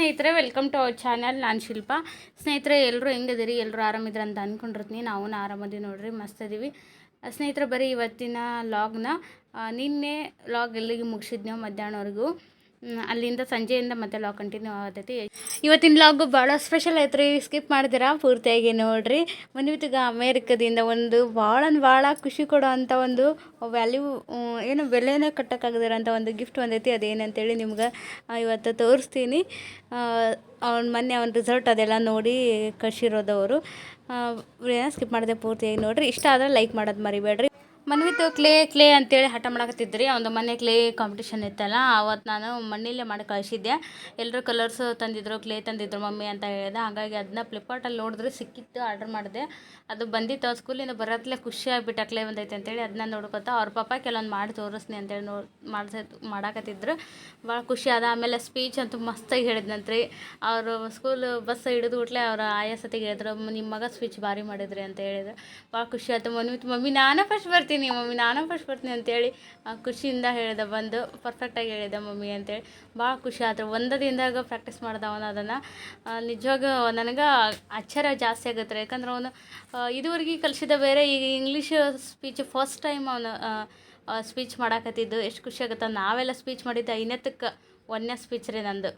ಸ್ನೇಹಿತರೆ, welcome to our channel. ನಾನು ಶಿಲ್ಪ. ಸ್ನೇಹಿತರೆ, ಎಲ್ಲರೂ ಹೆಂಗದಿರಿ? ಎಲ್ಲರೂ ಆರಾಮಿದ್ರೆ ಅಂತ ಅಂದ್ಕೊಂಡಿರ್ತೀನಿ. ನಾವು ಆರಾಮದೀವಿ ನೋಡ್ರಿ, ಮಸ್ತ್ ಇದೀವಿ ಸ್ನೇಹಿತರೆ. ಬರೀ ಇವತ್ತಿನ ಲಾಗ್ನ ನಿನ್ನೆ ಲಾಗ್ ಎಲ್ಲಿಗೆ ಮುಗಿಸಿದ್ನೋ ಮಧ್ಯಾಹ್ನವರೆಗೂ, ಅಲ್ಲಿಂದ ಸಂಜೆಯಿಂದ ಮತ್ತೆ ಲಾಗ್ ಕಂಟಿನ್ಯೂ ಆಗತೈತಿ. ಇವತ್ತಿನ ಲಾಗು ಭಾಳ ಸ್ಪೆಷಲ್ ಐತ್ರಿ. ಸ್ಕಿಪ್ ಮಾಡಿದಿರಾ ಪೂರ್ತಿಯಾಗಿ ನೋಡಿರಿ. ಮನ್ವಿತಿಗೆ ಅಮೇರಿಕದಿಂದ ಒಂದು ಭಾಳ ಖುಷಿ ಕೊಡೋ ಅಂಥ ಒಂದು ವ್ಯಾಲ್ಯೂ, ಏನು ಬೆಲೆನೇ ಕಟ್ಟೋಕ್ಕಾಗದಿರೋಂಥ ಒಂದು ಗಿಫ್ಟ್ ಬಂದೈತಿ. ಅದೇನಂತೇಳಿ ನಿಮ್ಗೆ ಇವತ್ತು ತೋರಿಸ್ತೀನಿ. ಮೊನ್ನೆ ಅವ್ನ ರಿಸಲ್ಟ್ ಅದೆಲ್ಲ ನೋಡಿ ಕಳಿಸಿರೋದವರು. ಸ್ಕಿಪ್ ಮಾಡಿದೆ, ಪೂರ್ತಿಯಾಗಿ ನೋಡಿರಿ. ಇಷ್ಟ ಆದರೆ ಲೈಕ್ ಮಾಡೋದು ಮರಿಬೇಡ್ರಿ. ಮನ್ವಿತು ಕ್ಲೇ ಅಂತೇಳಿ ಹಠ ಮಾಡಕತ್ತಿದ್ರಿ. ಒಂದು ಮನೆ ಕ್ಲೇ ಕಾಂಪಿಟೇಷನ್ ಇತ್ತಲ್ಲ, ಅವತ್ತು ನಾನು ಮಣ್ಣಿಲ್ಲೇ ಮಾಡಿ ಕಳಿಸಿದ್ದೆ. ಎಲ್ಲರೂ ಕಲರ್ಸ್ ತಂದಿದ್ರು, ಕ್ಲೇ ತಂದಿದ್ರು ಮಮ್ಮಿ ಅಂತ ಹೇಳಿದೆ. ಹಾಗಾಗಿ ಅದನ್ನ ಫ್ಲಿಪ್ಕಾರ್ಟಲ್ಲಿ ನೋಡಿದ್ರೆ ಸಿಕ್ಕಿತ್ತು, ಆರ್ಡ್ರ್ ಮಾಡಿದೆ. ಅದು ಬಂದಿತ್ತು. ಆ ಸ್ಕೂಲಿಂದ ಬರೋತ್ಲೇ ಖುಷಿ ಆಗಿಬಿಟ್ಟು ಕ್ಲೇ ಬಂದೈತೆ ಅಂತೇಳಿ ಅದನ್ನ ನೋಡ್ಕೊತಾ ಅವ್ರ ಪಾಪ ಕೆಲವೊಂದು ಮಾಡಿ ತೋರಿಸ್ನಿ ಅಂತೇಳಿ ಮಾಡಾಕತ್ತಿದ್ರು. ಭಾಳ ಖುಷಿ ಆದ. ಆಮೇಲೆ ಸ್ಪೀಚ್ ಅಂತೂ ಮಸ್ತಾಗಿ ಹೇಳಿದ್ನಂತ್ರಿ. ಅವರು ಸ್ಕೂಲ್ ಬಸ್ ಹಿಡಿದು ಬಿಟ್ಲೆ ಅವ್ರ ಆಯಾಸತಿಗೆ ಹೇಳಿದ್ರು, ನಿಮ್ಮ ಮಗ ಸ್ಪೀಚ್ ಭಾರಿ ಮಾಡಿದ್ರಿ ಅಂತ ಹೇಳಿದ್ರು. ಭಾಳ ಖುಷಿ ಆಯ್ತು. ಮಮ್ಮಿ ನಾನೇ ಫಸ್ಟ್ ಬರ್ತೀನಿ ಅಂತೇಳಿ ಖುಷಿಯಿಂದ ಹೇಳಿದೆ. ಬಂದು ಪರ್ಫೆಕ್ಟಾಗಿ ಹೇಳಿದೆ ಮಮ್ಮಿ ಅಂತೇಳಿ ಭಾಳ ಖುಷಿ ಆಯ್ತು. ಒಂದು ದಿನದಾಗ ಪ್ರಾಕ್ಟೀಸ್ ಮಾಡ್ದೆ ಅವನು ಅದನ್ನು. ನಿಜವಾಗ ನನಗೆ ಆಶ್ಚರ್ಯ ಜಾಸ್ತಿ ಆಗುತ್ತೆ. ಯಾಕಂದ್ರೆ ಅವನು ಇದುವರೆಗೆ ಕಲಿಸಿದ ಬೇರೆ, ಈಗ ಇಂಗ್ಲೀಷ್ ಸ್ಪೀಚ್ ಫಸ್ಟ್ ಟೈಮ್ ಅವನು ಸ್ಪೀಚ್ ಮಾಡಾಕತ್ತಿದ್ದು. ಎಷ್ಟು ಖುಷಿ ಆಗುತ್ತೆ. ನಾವೆಲ್ಲ ಸ್ಪೀಚ್ ಮಾಡಿದ್ದೆ ಐದನೇತ್ತಕ್ಕೆ, ಒಂದನೇ ಸ್ಪೀಚ್ ರೀ ನಂದು.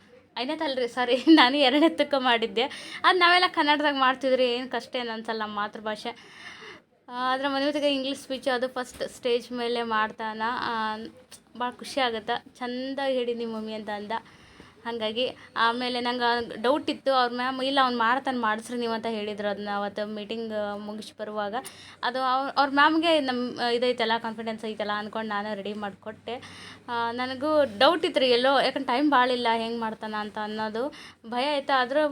ಐದನೇತ್ತಲ್ರಿ, ಸಾರಿ, ನಾನು ಎರಡನೇತ್ತಕ್ಕೆ ಮಾಡಿದ್ದೆ. ಅದು ನಾವೆಲ್ಲ ಕನ್ನಡದಾಗ ಮಾಡ್ತಿದ್ರಿ, ಏನು ಕಷ್ಟ ಏನು ಅನ್ಸಲ್ಲ, ನಮ್ಮ ಮಾತೃಭಾಷೆ. ಆದರೆ ಮದುವೆಗೆ ಇಂಗ್ಲೀಷ್ ಸ್ಪೀಚ್ ಅದು ಫಸ್ಟ್ ಸ್ಟೇಜ್ ಮೇಲೆ ಮಾಡ್ತಾನೆ. ಭಾಳ ಖುಷಿ ಆಗುತ್ತೆ. ಚೆಂದಾಗಿ ಹೇಳಿನಿ ಮಮ್ಮಿ ಅಂತ ಅಂದ. ಹಾಗಾಗಿ ಆಮೇಲೆ ನಂಗೆ ಡೌಟ್ ಇತ್ತು. ಅವ್ರ ಮ್ಯಾಮ್ ಇಲ್ಲ ಅವ್ನು ಮಾಡಿಸ್ರಿ ನೀವು ಅಂತ ಹೇಳಿದ್ರು. ಅದನ್ನ ಅವತ್ತು ಮೀಟಿಂಗ್ ಮುಗಿಸಿ ಬರುವಾಗ ಅದು ಅವ್ರ ಮ್ಯಾಮ್ಗೆ ನಮ್ಮ ಇದೈತಲ್ಲ, ಕಾನ್ಫಿಡೆನ್ಸ್ ಐತಲ್ಲ ಅಂದ್ಕೊಂಡು ನಾನು ರೆಡಿ ಮಾಡಿಕೊಟ್ಟೆ. ನನಗೂ ಡೌಟ್ ಇತ್ತು ರೀ ಎಲ್ಲೋ, ಯಾಕಂದ್ರೆ ಟೈಮ್ ಭಾಳ ಇಲ್ಲ, ಹೆಂಗೆ ಮಾಡ್ತಾನೆ ಅಂತ ಅನ್ನೋದು ಭಯ ಆಯಿತು. ಆದರೂ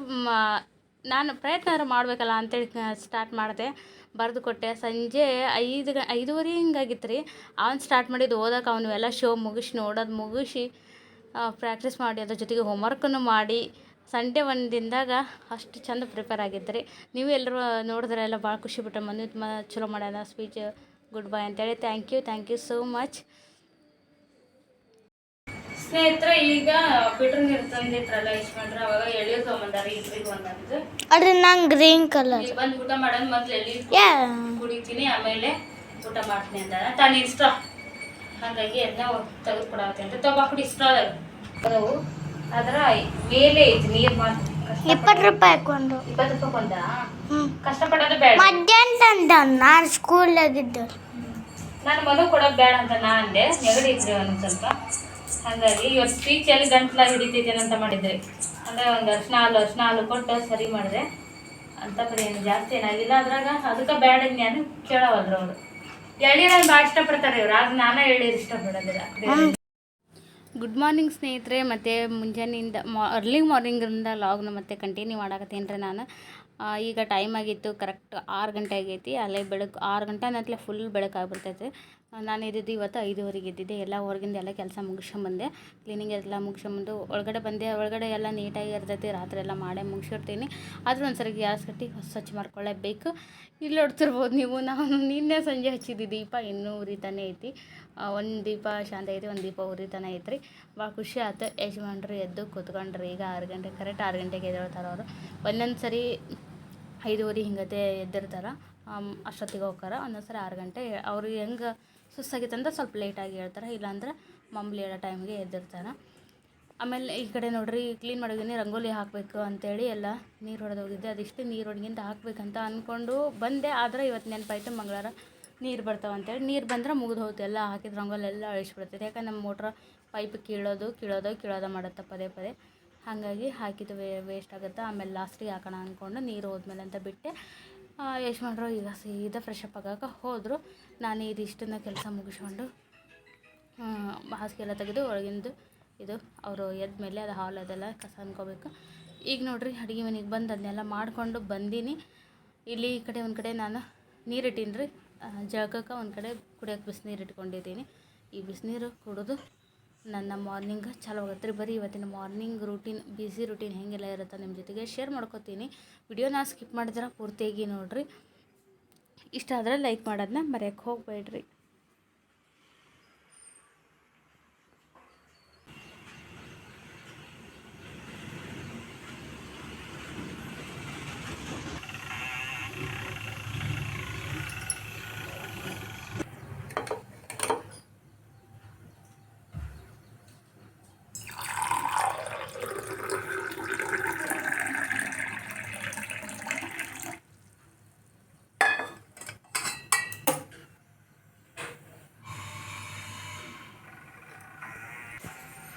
ನಾನು ಪ್ರಯತ್ನ ಮಾಡಬೇಕಲ್ಲ ಅಂತೇಳಿ ಸ್ಟಾರ್ಟ್ ಮಾಡಿದೆ, ಬರೆದು ಕೊಟ್ಟೆ. ಸಂಜೆ 5:30 ಹಿಂಗಾಗಿತ್ತು ರೀ. ಅವ್ನು ಸ್ಟಾರ್ಟ್ ಮಾಡಿದ್ದು ಓದೋಕೆ. ಅವನು ಎಲ್ಲ ಶೋ ನೋಡೋದು ಮುಗಿಸಿ ಪ್ರಾಕ್ಟೀಸ್ ಮಾಡಿ ಅದ್ರ ಜೊತೆಗೆ ಹೋಮ್ವರ್ಕನ್ನು ಮಾಡಿ ಸಂಡೇ ಒಂದು ದಿನದಾಗ ಅಷ್ಟು ಚೆಂದ ಪ್ರಿಪೇರ್ ಆಗಿದ್ರಿ. ನೀವು ಎಲ್ಲರೂ ನೋಡಿದ್ರೆ ಎಲ್ಲ ಭಾಳ ಖುಷಿ ಬಿಟ್ಟರೆ. ಚಲೋ ಮಾಡ್ಯಾನ ಸ್ಪೀಚ್, ಗುಡ್ ಬೈ ಅಂತೇಳಿ. ಥ್ಯಾಂಕ್ ಯು ಸೋ ಮಚ್ ಸ್ನೇಹಿತರೆ. ಈಗ ಬಿಟ್ರ್ ನೀರು ತಂದಿಟ್ರಲ್ಲ ಇಸ್ಕೊಂಡ್ರೆ, ಅವಾಗ ಎಳ್ನೀರು ತೊಗೊಂಬಂದಾರೆ. ಇಬ್ಬರಿಗೆ ಒಂದೊಂದು. ಅದ್ರ ನಂಗೆ ಗ್ರೀನ್ ಕಲರ್ ಬಂದು ಊಟ ಮಾಡೋದು ಮೊದಲು ಎಳ್ನೀರು ಕುಡಿತೀನಿ, ಆಮೇಲೆ ಊಟ ಮಾಡ್ತೀನಿ ಅಂತಾನೆ. ತಾನು ಇಷ್ಟ, ಹಾಗಾಗಿ ಅದನ್ನ ತೆಗೆದು ಕೊಡತ್ತೆ ಅಂತ ತೊಗೊಬಿಟ್ಟು ಇಷ್ಟ ಅದವು. ಅದರ ಮೇಲೆ ಐತಿ ನೀರು ಮಾತ್ರ. 20 ರೂಪಾಯಿ ಕೊಂಡು 20 ರೂಪಾಯಿ ಕೊಂದ. ಕಷ್ಟಪಡೋದು ಬೇಡ. ಮಧ್ಯಾಹ್ನ ತಂದ ನಾನು ಸ್ಕೂಲಾಗಿದ್ದೆ. ನಾನು ಮನು ಕೊಡೋದು ಬೇಡ ಅಂತ ನಾ ಅಂದೆ. ನೆಗಡಿ ಇದ್ರಿ ಒಂದು ಸ್ವಲ್ಪ. ಹಾಗಾಗಿ ಇವತ್ತು ಸ್ಪೀಚಲ್ಲಿ ಗಂಟ್ಲ ಹಿಡಿತೈತೇನೆ ಅಂತ ಮಾಡಿದ್ರಿ. ಅಂದರೆ ಒಂದು ಅರ್ಶಿನ ಹಾಲು ಕೊಟ್ಟು ಸರಿ ಮಾಡಿದೆ ಅಂತ. ಬರೀ ಏನು ಜಾಸ್ತಿ ಏನಾಗಿಲ್ಲ ಅದ್ರಾಗ. ಅದಕ್ಕೆ ಬೇಡ ನಾನು ಕೇಳವಲ್ರು ಅವರು. ಎಳ್ಳೀರನ್ನು ಭಾಳ ಇಷ್ಟಪಡ್ತಾರೆ ಇವ್ರು, ಆಗ ನಾನು ಎಳ್ಳೀರು ಇಷ್ಟಪಡೋದಿಲ್ಲ. ಗುಡ್ ಮಾರ್ನಿಂಗ್ ಸ್ನೇಹಿತರೆ. ಮತ್ತು ಮುಂಜಾನೆಯಿಂದ ಅರ್ಲಿ ಮಾರ್ನಿಂಗಿಂದ ಲಾಗ್ನ ಮತ್ತೆ ಕಂಟಿನ್ಯೂ ಮಾಡಾಕತ್ತೀನಿ ರೀ ನಾನು. ಈಗ ಟೈಮ್ ಆಗಿತ್ತು ಕರೆಕ್ಟ್ 6 ಗಂಟೆ ಆಗೈತಿ. ಅಲ್ಲೇ ಬೆಳಗ್ಗೆ 6 ಗಂಟೆ ಅನ್ನತ್ಲೆ ಫುಲ್ ಬೆಳಕಾಗ್ಬಿಡ್ತೈತೆ. ನಾನು ಇದ್ದಿದ್ದು ಇವತ್ತು 5:30 ಇದ್ದಿದ್ದೆ. ಎಲ್ಲ ಹೊರಗಿಂದ ಎಲ್ಲ ಕೆಲಸ ಮುಗಿಸ್ಕೊಂಬಂದೆ. ಕ್ಲೀನಿಂಗ್ ಎಲ್ಲ ಮುಗಿಸ್ಕೊಂಬಂದು ಒಳಗಡೆ ಬಂದೆ. ಒಳಗಡೆ ಎಲ್ಲ ನೀಟಾಗಿ ಇರ್ತೈತಿ, ರಾತ್ರಿ ಎಲ್ಲ ಮಾಡೇ ಮುಗಿಸಿರ್ತೀನಿ. ಆದರೂ ಒಂದು ಸರಿ ಗ್ಯಾಸ್ ಕಟ್ಟಿ ಸ್ವಚ್ಛ ಮಾಡ್ಕೊಳ್ಳೇಬೇಕು. ಇಲ್ಲಿ ನೋಡ್ತಿರ್ಬೋದು ನೀವು, ನಾವು ನಿನ್ನೆ ಸಂಜೆ ಹಚ್ಚಿದ್ದು ದೀಪ ಇನ್ನೂ ಉರಿತಾನೆ ಐತಿ. ಒಂದು ದೀಪ ಶಾಂತ ಐತಿ, ಒಂದು ದೀಪ ಉರಿತಾನೆ ಐತ್ರಿ. ಭಾಳ ಖುಷಿ ಆಯ್ತು. ಯಜಮಾನ್ರು ಎದ್ದು ಕೂತ್ಕೊಂಡ್ರಿ. ಈಗ 6 ಗಂಟೆ, ಕರೆಕ್ಟ್ 6 ಗಂಟೆಗೆ ಎದ್ದೇಳ್ತಾರೆ ಅವರು. ಒಂದೊಂದು ಸರಿ 5:30 ಹಿಂಗತೆ ಎದ್ದಿರ್ತಾರೆ, ಅಷ್ಟೊತ್ತಿಗೆ ಹೋಗ್ತಾರೆ. ಒಂದೊಂದು ಸರಿ 6 ಗಂಟೆ. ಅವ್ರಿಗೆ ಹೆಂಗೆ ಸುಸ್ತಾಗಿತ್ತಂದ್ರೆ ಸ್ವಲ್ಪ ಲೇಟಾಗಿ ಹೇಳ್ತಾರೆ, ಇಲ್ಲಾಂದ್ರೆ ಮಾಮೂಲಿ ಹೇಳೋ ಟೈಮ್ಗೆ ಎದ್ದಿರ್ತಾರೆ. ಆಮೇಲೆ ಈ ಕಡೆ ನೋಡ್ರಿ, ಕ್ಲೀನ್ ಮಾಡೋಗಿನಿ, ರಂಗೋಲಿ ಹಾಕಬೇಕು ಅಂತೇಳಿ ಎಲ್ಲ ನೀರು ಹೊಡೆದು ಹೋಗಿದ್ದೆ. ಅದಿಷ್ಟು ನೀರು ಹೊಡ್ಗಿಂತ ಹಾಕ್ಬೇಕಂತ ಅಂದ್ಕೊಂಡು ಬಂದೆ. ಆದರೆ ಇವತ್ತು ನೆನಪಾಯ್ತು ಮಂಗಳವಾರ ನೀರು ಬರ್ತಾವೆ ಅಂತೇಳಿ. ನೀರು ಬಂದ್ರೆ ಮುಗಿದು ಹೋಗುತ್ತೆ, ಎಲ್ಲ ಹಾಕಿದ ರಂಗೋಲಿ ಎಲ್ಲ ಅಳಿಸ್ಬಿಡ್ತೈತೆ. ಯಾಕಂದ್ರೆ ನಮ್ಮ ಮೋಟ್ರ್ ಪೈಪ್ ಕೀಳೋದು ಮಾಡುತ್ತೆ ಪದೇ. ಹಾಗಾಗಿ ಹಾಕಿದ್ದು ವೇಸ್ಟ್ ಆಗುತ್ತೆ. ಆಮೇಲೆ ಲಾಸ್ಟಿಗೆ ಹಾಕೋಣ ಅಂದ್ಕೊಂಡು ನೀರು ಹೋದ್ಮೇಲೆ ಅಂತ ಬಿಟ್ಟೆ. ಯಜಮಾನ್ರು ಈಗ ಸೀದಾ ಫ್ರೆಶ್ ಅಪ್ ಆಗೋಕೆ ಹೋದರು. ನಾನು ಇದಿಷ್ಟನ್ನು ಕೆಲಸ ಮುಗಿಸ್ಕೊಂಡು ಹಾಸಿಗೆ ಎಲ್ಲ ತೆಗೆದು ಒಳಗಿಂದು ಇದು ಅವರು ಎದ್ದ ಮೇಲೆ ಅದು ಹಾಲ್ ಅದೆಲ್ಲ ಕಸ ಅನ್ಕೋಬೇಕು. ಈಗ ನೋಡಿರಿ, ಅಡುಗೆ ಮನೆಗೆ ಬಂದು ಅದನ್ನೆಲ್ಲ ಮಾಡಿಕೊಂಡು ಬಂದೀನಿ. ಇಲ್ಲಿ ಈ ಕಡೆ ಒಂದು ಕಡೆ ನಾನು ನೀರು ಇಟ್ಟೀನಿ ರೀ ಜಳಕಕ್ಕೆ, ಒಂದು ಕಡೆ ಕುಡಿಯೋಕೆ ಬಿಸಿನೀರು ಇಟ್ಕೊಂಡಿದ್ದೀನಿ. ಈ ಬಿಸಿನೀರು ಕುಡಿದು ನನ್ನ ಮಾರ್ನಿಂಗ್ ಚಾಲು ಆಗುತ್ತೆ ರೀ. ಬರೀ ಇವತ್ತಿನ ಮಾರ್ನಿಂಗ್ ರೂಟೀನ್, ಬ್ಯುಸಿ ರೂಟೀನ್ ಹೆಂಗೆಲ್ಲ ಇರುತ್ತೆ ನಿಮ್ಮ ಜೊತೆಗೆ ಶೇರ್ ಮಾಡ್ಕೋತೀನಿ. ವಿಡಿಯೋನ ಸ್ಕಿಪ್ ಮಾಡಿದ್ರೆ ಪೂರ್ತಿಯಾಗಿ ನೋಡಿರಿ. ಇಷ್ಟ ಆದರೆ ಲೈಕ್ ಮಾಡೋದನ್ನ ಮರೆಯೋಕ್ಕೆ ಹೋಗಬೇಡ್ರಿ.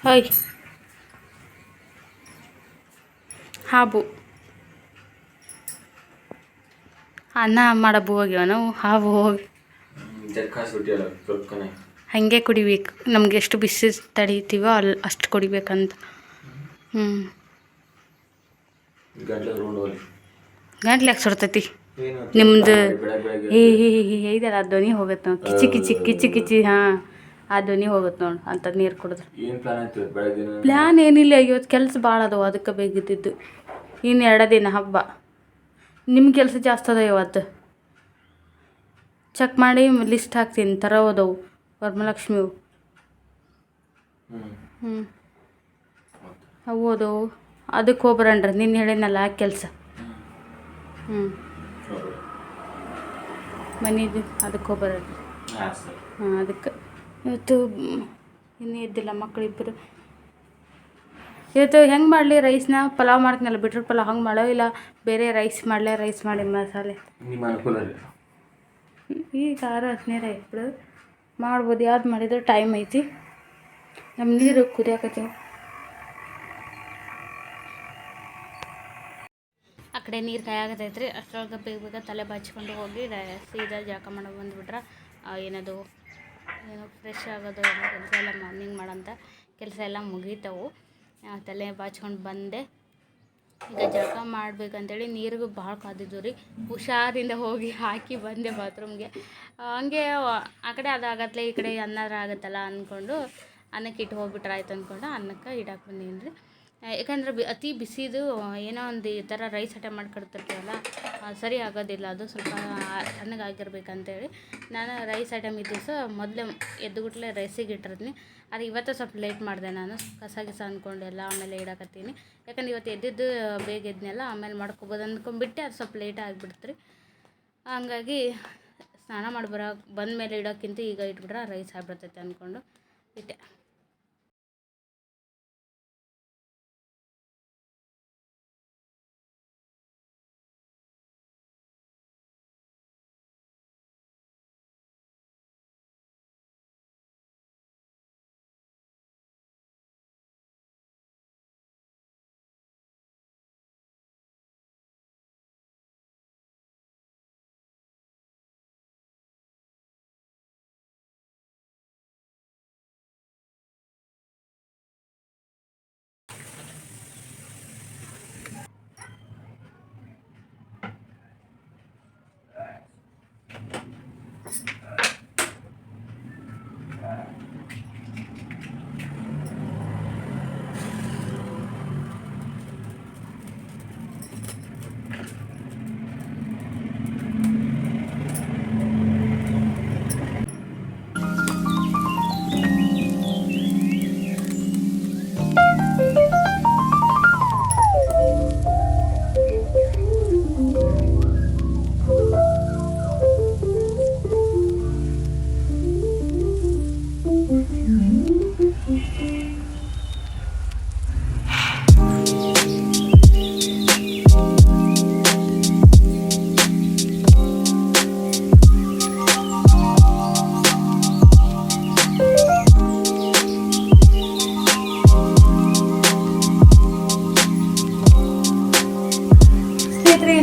ಹೊಯ್ ಹಾಬು ಅನ್ನ ಮಾಡಬು ಹೋಗ್ಯಾವ ನಾವು ಹಾವು ಹೋಗಿ ಹಾಗೆ ಕುಡಿಬೇಕು. ನಮ್ಗೆ ಎಷ್ಟು ಬಿಸಿ ತಡೀತೀವೋ ಅಷ್ಟು ಕುಡಿಬೇಕಂತ. ಗಂಟ್ಲು ಯಾಕೆ ಸುಡ್ತೈತಿ ನಿಮ್ದು? ಇದಲ್ಲ ಆ ಧ್ವನಿ ಹೋಗುತ್ತೆ ನೋಡಿ, ಕಿಚಿ ಕಿಚಿ ಕಿಚಿ ಕಿಚಿ. ಹಾಂ, ಆ ಧ್ವನಿ ಹೋಗುತ್ತೆ ನೋಡಿ ಅಂಥದ್ದು ನೀರು ಕುಡಿದ್ರೆ. ಪ್ಲ್ಯಾನ್ ಏನಿಲ್ಲ, ಇವತ್ತು ಕೆಲಸ ಭಾಳ ಅದಾವ, ಅದಕ್ಕೆ ಬೇಕಿದ್ದಿದ್ದು. ಇನ್ನು 2 ದಿನ ಹಬ್ಬ. ನಿಮ್ಮ ಕೆಲಸ ಜಾಸ್ತಿ ಅದ ಇವತ್ತು. ಚೆಕ್ ಮಾಡಿ ಲಿಸ್ಟ್ ಹಾಕ್ತೀನಿ, ತರೋದವು ವರಮಹಾಲಕ್ಷ್ಮಿವು. ಅವು ಅದಾವು, ಅದಕ್ಕೆ ಹೋಗ್ಬರಣ್ರಿ. ನಿನ್ನೆ ಹೇಳಿದ್ನಲ್ಲ ಆ ಕೆಲಸ. ಮನೆದು ಅದಕ್ಕೆ ಹೋಗ್ಬರಣ್ರಿ. ಅದಕ್ಕೆ ಇವತ್ತು ಇನ್ನೂ ಎದ್ದಿಲ್ಲ ಮಕ್ಕಳಿಬ್ಬರು. ಇವತ್ತು ಹೆಂಗೆ ಮಾಡಲಿ ರೈಸ್ನ? ಪಲಾವ್ ಮಾಡ್ತೀನಲ್ಲ, ಬಿಟ್ರೂಟ್ ಪಲಾವ್ ಹಂಗೆ ಮಾಡೋ, ಇಲ್ಲ ಬೇರೆ ರೈಸ್ ಮಾಡಲೇ? ರೈಸ್ ಮಾಡಿ ಮಸಾಲೆ ಈಗ 6-10 ಇಬ್ಬರು ಮಾಡ್ಬೋದು. ಯಾವ್ದು ಮಾಡಿದ್ರೆ ಟೈಮ್ ಐತಿ. ನಮ್ಮ ನೀರು ಕುದಿಯಾಕತ್ತೀವಿ. ಆ ಕಡೆ ನೀರು ಕಾಯಾಗತೈತೆ ರೀ. ಅಷ್ಟರೊಳಗೆ ಬೇಗ ತಲೆ ಬಾಚಿಕೊಂಡು ಹೋಗಿ ಸೀದಾ ಜಳಕ ಮಾಡೋ ಬಂದುಬಿಟ್ರೆ ಏನೋ ಫ್ರೆಶ್ ಆಗೋದು ಎಲ್ಲ ಕೆಲಸ ಎಲ್ಲ ಮಾರ್ನಿಂಗ್ ಮಾಡೋಂಥ ಕೆಲಸ ಎಲ್ಲ ಮುಗೀತವು. ತಲೆ ಬಾಚ್ಕೊಂಡು ಬಂದೆ. ಈಗ ಜಳಕ ಮಾಡ್ಬೇಕಂತೇಳಿ ನೀರಿಗೂ ಭಾಳ ಕಾದಿದ್ದು ರೀ. ಹುಷಾರಿಂದ ಹೋಗಿ ಹಾಕಿ ಬಂದೆ ಬಾತ್ರೂಮ್ಗೆ. ಹಂಗೆ ಆ ಕಡೆ ಅದಾಗತ್ಲೆ, ಈ ಕಡೆ ಅನ್ನಾರ ಆಗುತ್ತಲ್ಲ ಅಂದ್ಕೊಂಡು ಅನ್ನಕ್ಕೆ ಇಟ್ಟು ಹೋಗ್ಬಿಟ್ರೆ ಆಯ್ತು ಅಂದ್ಕೊಂಡು ಅನ್ನಕ್ಕೆ ಇಡಕ್ಕೆ ಬಂದೀನಿ ರೀ. ಯಾಕಂದ್ರೆ ಅತಿ ಬಿಸಿದು ಏನೋ ಒಂದು ಈ ಥರ ರೈಸ್ ಐಟಮ್ ಮಾಡ್ಕೊಡ್ತಿರ್ತೀವಲ್ಲ, ಸರಿ ಆಗೋದಿಲ್ಲ. ಅದು ಸ್ವಲ್ಪ ತಣ್ಣಗಾಗಿರ್ಬೇಕಂತೇಳಿ ನಾನು ರೈಸ್ ಐಟಮ್ ಇದ್ದು ಸಹ ಮೊದಲೇ ಎದ್ದುಗುಟ್ಲೆ ರೈಸಿಗೆ ಇಟ್ಟಿರ್ತೀನಿ. ಆದರೆ ಇವತ್ತು ಸ್ವಲ್ಪ ಲೇಟ್ ಮಾಡಿದೆ. ನಾನು ಕಸ ಅಂದ್ಕೊಂಡೆಲ್ಲ ಆಮೇಲೆ ಇಡಕತ್ತೀನಿ. ಯಾಕಂದ್ರೆ ಇವತ್ತು ಎದ್ದಿದ್ದು ಬೇಗ ಎದ್ನೆಲ್ಲ, ಆಮೇಲೆ ಮಾಡ್ಕೊಬೋದು ಅಂದ್ಕೊಂಡ್ಬಿಟ್ಟೆ. ಅದು ಸ್ವಲ್ಪ ಲೇಟ್ ಆಗಿಬಿಡ್ತು ರೀ. ಹಂಗಾಗಿ ಸ್ನಾನ ಮಾಡಿ ಬಂದ ಮೇಲೆ ಇಡೋಕ್ಕಿಂತ ಈಗ ಇಟ್ಬಿಟ್ರೆ ರೈಸ್ ಆಗಿಬಿಡ್ತೈತೆ ಅಂದ್ಕೊಂಡು ಇಟ್ಟೆ.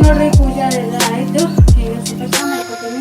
ನೋಡ್ರಿ, ಪೂಜಾ ಎಲ್ಲ ಆಯಿತು. ಈಗ ಸ್ವಲ್ಪ ಮಾಡ್ಕೊತೀನಿ.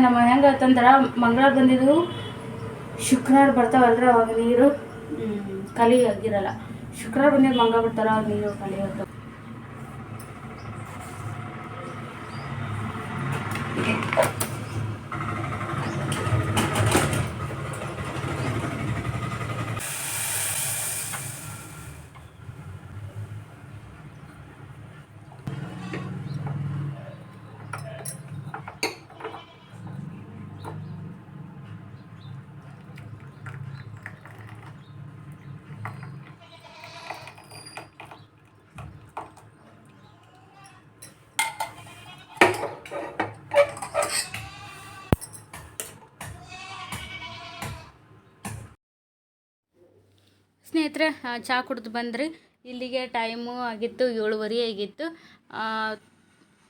ನಮ್ಮ ಹೆಂಗೆ ಅಂತಂದ್ರೆ ಮಂಗಳವಾರ ಬಂದಿದ್ದು ಶುಕ್ರವಾರ ಬರ್ತಾವಲ್ರಿ, ಅವಾಗ ನೀರು ಖಾಲಿ ಆಗಿರಲ್ಲ. ಶುಕ್ರವಾರ ಬಂದಿದ್ದು ಮಂಗಳವಾರ ಬರ್ತಾರ, ಅವಾಗ ನೀರು ಖಾಲಿ ಆಗ್ತಾವ. ಸ್ನೇಹಿತರೆ ಚಹಾ ಕುಡಿದು ಬಂದ್ರಿ. ಇಲ್ಲಿಗೆ ಟೈಮು ಆಗಿತ್ತು 7:30 ಆಗಿತ್ತು.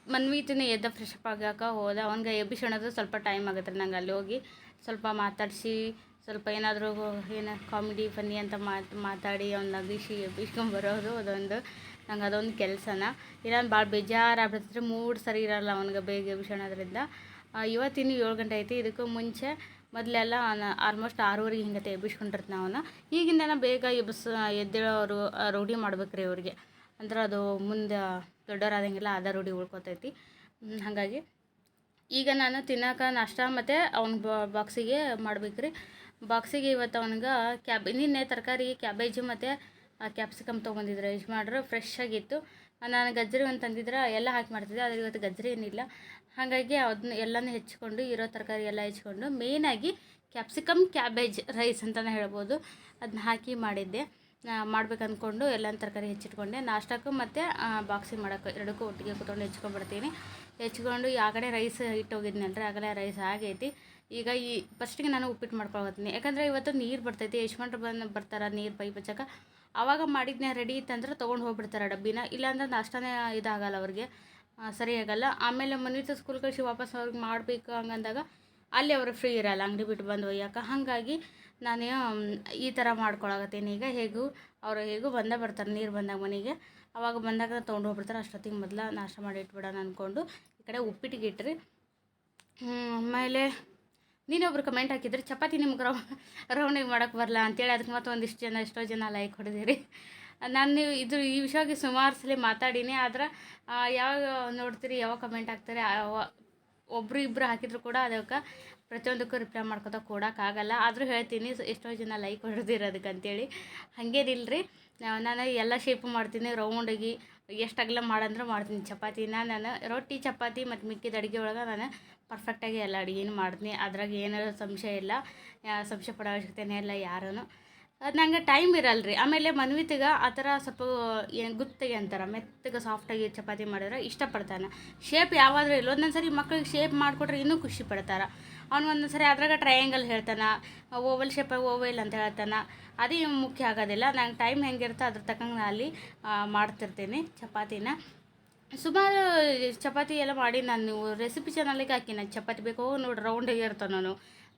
ಮನ್ವಿತಿನ ಎದ್ದ ಫ್ರೆಶ್ ಅಪ್ ಆಗಕ್ಕೆ ಹೋದ. ಅವ್ನಿಗೆ ಎಬ್ಬಿಸೋಣದು ಸ್ವಲ್ಪ ಟೈಮ್ ಆಗುತ್ತೆ ರೀ. ನಂಗೆ ಅಲ್ಲಿ ಹೋಗಿ ಸ್ವಲ್ಪ ಮಾತಾಡಿಸಿ ಸ್ವಲ್ಪ ಏನಾದರೂ ಏನು ಕಾಮಿಡಿ ಫನ್ನಿ ಅಂತ ಮಾತಾಡಿ ಅವ್ನು ನಗಿಸಿ ಎಬ್ಬಿಸ್ಕೊಂಬರೋದು ಅದೊಂದು ನಂಗೆ ಅದೊಂದು ಕೆಲಸನ. ಇಲ್ಲ ಭಾಳ ಬೇಜಾರಾಗ್ಬಿಡ್ತೈತೆ ರೀ. ಮೂಡ್ ಸರಿ ಇರೋಲ್ಲ ಅವ್ನಿಗೆ ಬೇಗ ಎಬ್ಬಿಸೋಣದ್ರಿಂದ. ಇವತ್ತಿನ 7 ಗಂಟೆ ಐತಿ. ಇದಕ್ಕೂ ಮುಂಚೆ ಮೊದಲೆಲ್ಲ ಆಲ್ಮೋಸ್ಟ್ 6:30 ಹಿಂಗತೆ ಎಬ್ಬಿಸ್ಕೊಂಡಿರ್ತೀನಿ ಅವನ್ನ. ಈಗಿಂದನ ಬೇಗ ಎದ್ದೇಳೋರು ರೂಢಿ ಮಾಡ್ಬೇಕು ರೀ ಅವ್ರಿಗೆ. ಅಂದ್ರೆ ಅದು ಮುಂದೆ ದೊಡ್ಡವರಾದಂಗೆಲ್ಲ ಅದ ರೂಢಿ ಉಳ್ಕೊತೈತಿ. ಹಾಗಾಗಿ ಈಗ ನಾನು ತಿನ್ನೋಕೆ ನಾಷ್ಟ ಮತ್ತು ಅವ್ನ ಬಾಕ್ಸಿಗೆ ಮಾಡ್ಬೇಕು ರೀ. ಬಾಕ್ಸಿಗೆ ಇವತ್ತು ಅವ್ನಿಗೆ ನಿನ್ನೆ ತರಕಾರಿ ಕ್ಯಾಬೇಜು ಮತ್ತು ಕ್ಯಾಪ್ಸಿಕಮ್ ತೊಗೊಂಡಿದ್ರೆ ಯಜಮಾನ್ರು ಫ್ರೆಶ್ ಆಗಿತ್ತು. ನಾನು ಗಜ್ಜರಿ ಒಂದು ತಂದಿದ್ರೆ ಎಲ್ಲ ಹಾಕಿ ಮಾಡ್ತಿದ್ದೆ, ಆದರೆ ಇವತ್ತು ಗಜ್ಜರಿ ಏನಿಲ್ಲ. ಹಾಗಾಗಿ ಅದನ್ನ ಎಲ್ಲನೂ ಹೆಚ್ಕೊಂಡು ಇರೋ ತರಕಾರಿ ಎಲ್ಲ ಹೆಚ್ಕೊಂಡು ಮೇಯ್ನಾಗಿ ಕ್ಯಾಪ್ಸಿಕಮ್ ಕ್ಯಾಬೇಜ್ ರೈಸ್ ಅಂತಲೇ ಹೇಳ್ಬೋದು, ಅದನ್ನ ಹಾಕಿ ಮಾಡಿದ್ದೆ. ಮಾಡ್ಬೇಕು ಅಂದ್ಕೊಂಡು ಎಲ್ಲ ತರಕಾರಿ ಹೆಚ್ಚಿಟ್ಕೊಂಡೆ. ನಾಷ್ಟಕ್ಕೂ ಮತ್ತು ಬಾಕ್ಸಿಂಗ್ ಮಾಡೋಕ್ಕೆ ಎರಡಕ್ಕೂ ಒಟ್ಟಿಗೆ ಕೂತ್ಕೊಂಡು ಹೆಚ್ಕೊಂಡ್ಬಿಡ್ತೀನಿ. ಹೆಚ್ಕೊಂಡು ಆ ಕಡೆ ರೈಸ್ ಇಟ್ಟೋಗಿದ್ನಲ್ರಿ, ಆಗಲೇ ರೈಸ್ ಆಗೈತಿ. ಈಗ ಈ ಫಸ್ಟಿಗೆ ನಾನು ಉಪ್ಪಿಟ್ಟು ಮಾಡ್ಕೊಳ್ತೀನಿ. ಯಾಕಂದರೆ ಇವತ್ತು ನೀರು ಬರ್ತೈತಿ. ಯಜಮಾನ್ರು ಬರ್ತಾರೆ ನೀರು ಪೈಪ್ ಹಚ್ಚಕ್ಕೆ. ಆವಾಗ ಮಾಡಿದ್ನೇ ರೆಡಿ ಇತ್ತಂದ್ರೆ ತೊಗೊಂಡು ಹೋಗ್ಬಿಡ್ತಾರೆ ಡಬ್ಬಿನ. ಇಲ್ಲಾಂದ್ರೆ ನಾಷ್ಟನೇ ಇದಾಗಲ್ಲ ಅವ್ರಿಗೆ, ಸರಿ ಆಗಲ್ಲ. ಆಮೇಲೆ ಮನೆತ ಸ್ಕೂಲ್ ಕಳಿಸಿ ವಾಪಸ್ ಅವ್ರಿಗೆ ಮಾಡಬೇಕು ಹಂಗಂದಾಗ ಅಲ್ಲಿ ಅವರು ಫ್ರೀ ಇರಲ್ಲ, ಅಂಗಡಿ ಬಿಟ್ಟು ಬಂದು ಒಯ್ಯಕ್ಕೆ. ಹಾಗಾಗಿ ನಾನು ಈ ಥರ ಮಾಡ್ಕೊಳಕತ್ತೀನಿ. ಈಗ ಹೇಗೂ ಬಂದೇ ಬರ್ತಾರೆ ನೀರು ಬಂದಾಗ ಮನೆಗೆ. ಅವಾಗ ಬಂದಾಗ ತೊಗೊಂಡು ಹೋಗ್ಬಿಡ್ತಾರೆ. ಅಷ್ಟೊತ್ತಿಗೆ ಮೊದಲು ನಾಷ್ಟ ಮಾಡಿ ಇಟ್ಬಿಡೋಣ ಅಂದ್ಕೊಂಡು ಈ ಕಡೆ ಉಪ್ಪಿಟ್ಟಿಗೆ ಇಟ್ರಿ. ಆಮೇಲೆ ನೀನೊಬ್ರು ಕಮೆಂಟ್ ಹಾಕಿದ್ರಿ, ಚಪಾತಿ ನಿಮ್ಗೆ ರೌಂಡಿಗೆ ಮಾಡೋಕ್ಕೆ ಬರಲ್ಲ ಅಂತೇಳಿ. ಅದಕ್ಕೆ ಮತ್ತು ಎಷ್ಟೋ ಜನ ಲೈಕ್ ಹೊಡೆದಿರಿ. ನಾನು ಈ ವಿಷಯವಾಗಿ ಸುಮಾರು ಸಲ ಮಾತಾಡೀನಿ. ಆದ್ರೆ ಯಾವಾಗ ನೋಡ್ತೀರಿ, ಯಾವಾಗ ಕಮೆಂಟ್ ಹಾಕ್ತಾರೆ, ಒಬ್ಬರು ಇಬ್ಬರು ಹಾಕಿದ್ರು ಕೂಡ ಅದಕ್ಕೆ ಪ್ರತಿಯೊಂದಕ್ಕೂ ರಿಪ್ಲೈ ಮಾಡ್ಕೊತ ಕೊಡೋಕ್ಕಾಗಲ್ಲ. ಆದರೂ ಹೇಳ್ತೀನಿ, ಎಷ್ಟೋ ಜನ ಲೈಕ್ ಹೊಡೆದಿರೋದಕ್ಕೆ ಅಂತೇಳಿ. ಹಾಗೇನಿಲ್ಲರಿ, ನಾನು ಎಲ್ಲ ಶೇಪು ಮಾಡ್ತೀನಿ. ರೌಂಡಾಗಿ ಎಷ್ಟು ಅಗಲ ಮಾಡಂದ್ರೆ ಮಾಡ್ತೀನಿ. ಚಪಾತಿನ ನಾನು ರೊಟ್ಟಿ ಚಪಾತಿ ಮತ್ತು ಮಿಕ್ಕಿದ ಅಡುಗೆ ಒಳಗೆ ನಾನು ಪರ್ಫೆಕ್ಟಾಗಿ ಎಲ್ಲ ಅಡುಗೆನೂ ಮಾಡ್ತೀನಿ. ಅದ್ರಾಗ ಏನೂ ಸಂಶಯ ಇಲ್ಲ, ಸಂಶಯ ಪಡೋ ಅವಶ್ಯಕತೆನೇ ಇಲ್ಲ ಯಾರೂ. ಅದು ನಂಗೆ ಟೈಮ್ ಇರಲ್ಲ ರೀ. ಆಮೇಲೆ ಮನ್ವಿತಿಗೆ ಆ ಥರ ಸ್ವಲ್ಪ ಏನು ಗುತ್ತಿಗೆ ಅಂತಾರೆ, ಮೆತ್ತಗೆ ಸಾಫ್ಟಾಗಿ ಚಪಾತಿ ಮಾಡಿದ್ರೆ ಇಷ್ಟಪಡ್ತಾನೆ. ಶೇಪ್ ಯಾವಾದರೂ ಇಲ್ಲ. ಒಂದೊಂದು ಸರಿ ಮಕ್ಳಿಗೆ ಶೇಪ್ ಮಾಡಿಕೊಟ್ರೆ ಇನ್ನೂ ಖುಷಿ ಪಡ್ತಾರೆ. ಅವ್ನು ಒಂದೊಂದು ಸರಿ ಅದ್ರಾಗ ಟ್ರಯಾಂಗಲ್ ಹೇಳ್ತಾನೆ, ಓವಲ್ ಶೇಪಾಗಿ ಓವಲ್ ಅಂತ ಹೇಳ್ತಾನೆ. ಅದೇ ಮುಖ್ಯ ಆಗೋದಿಲ್ಲ. ನಂಗೆ ಟೈಮ್ ಹೆಂಗಿರುತ್ತೋ ಅದ್ರ ತಕ್ಕಂಗೆ ನಾನು ಅಲ್ಲಿ ಮಾಡ್ತಿರ್ತೀನಿ ಚಪಾತಿನ. ಸುಮಾರು ಚಪಾತಿ ಎಲ್ಲ ಮಾಡಿ ನಾನು ರೆಸಿಪಿ ಚಾನಲಿಗೆ ಹಾಕಿ ನಾನು ಚಪಾತಿ ಬೇಕೋ ನೋಡಿ ರೌಂಡಿಗೆ ಇರ್ತಾನೆ ನಾನು,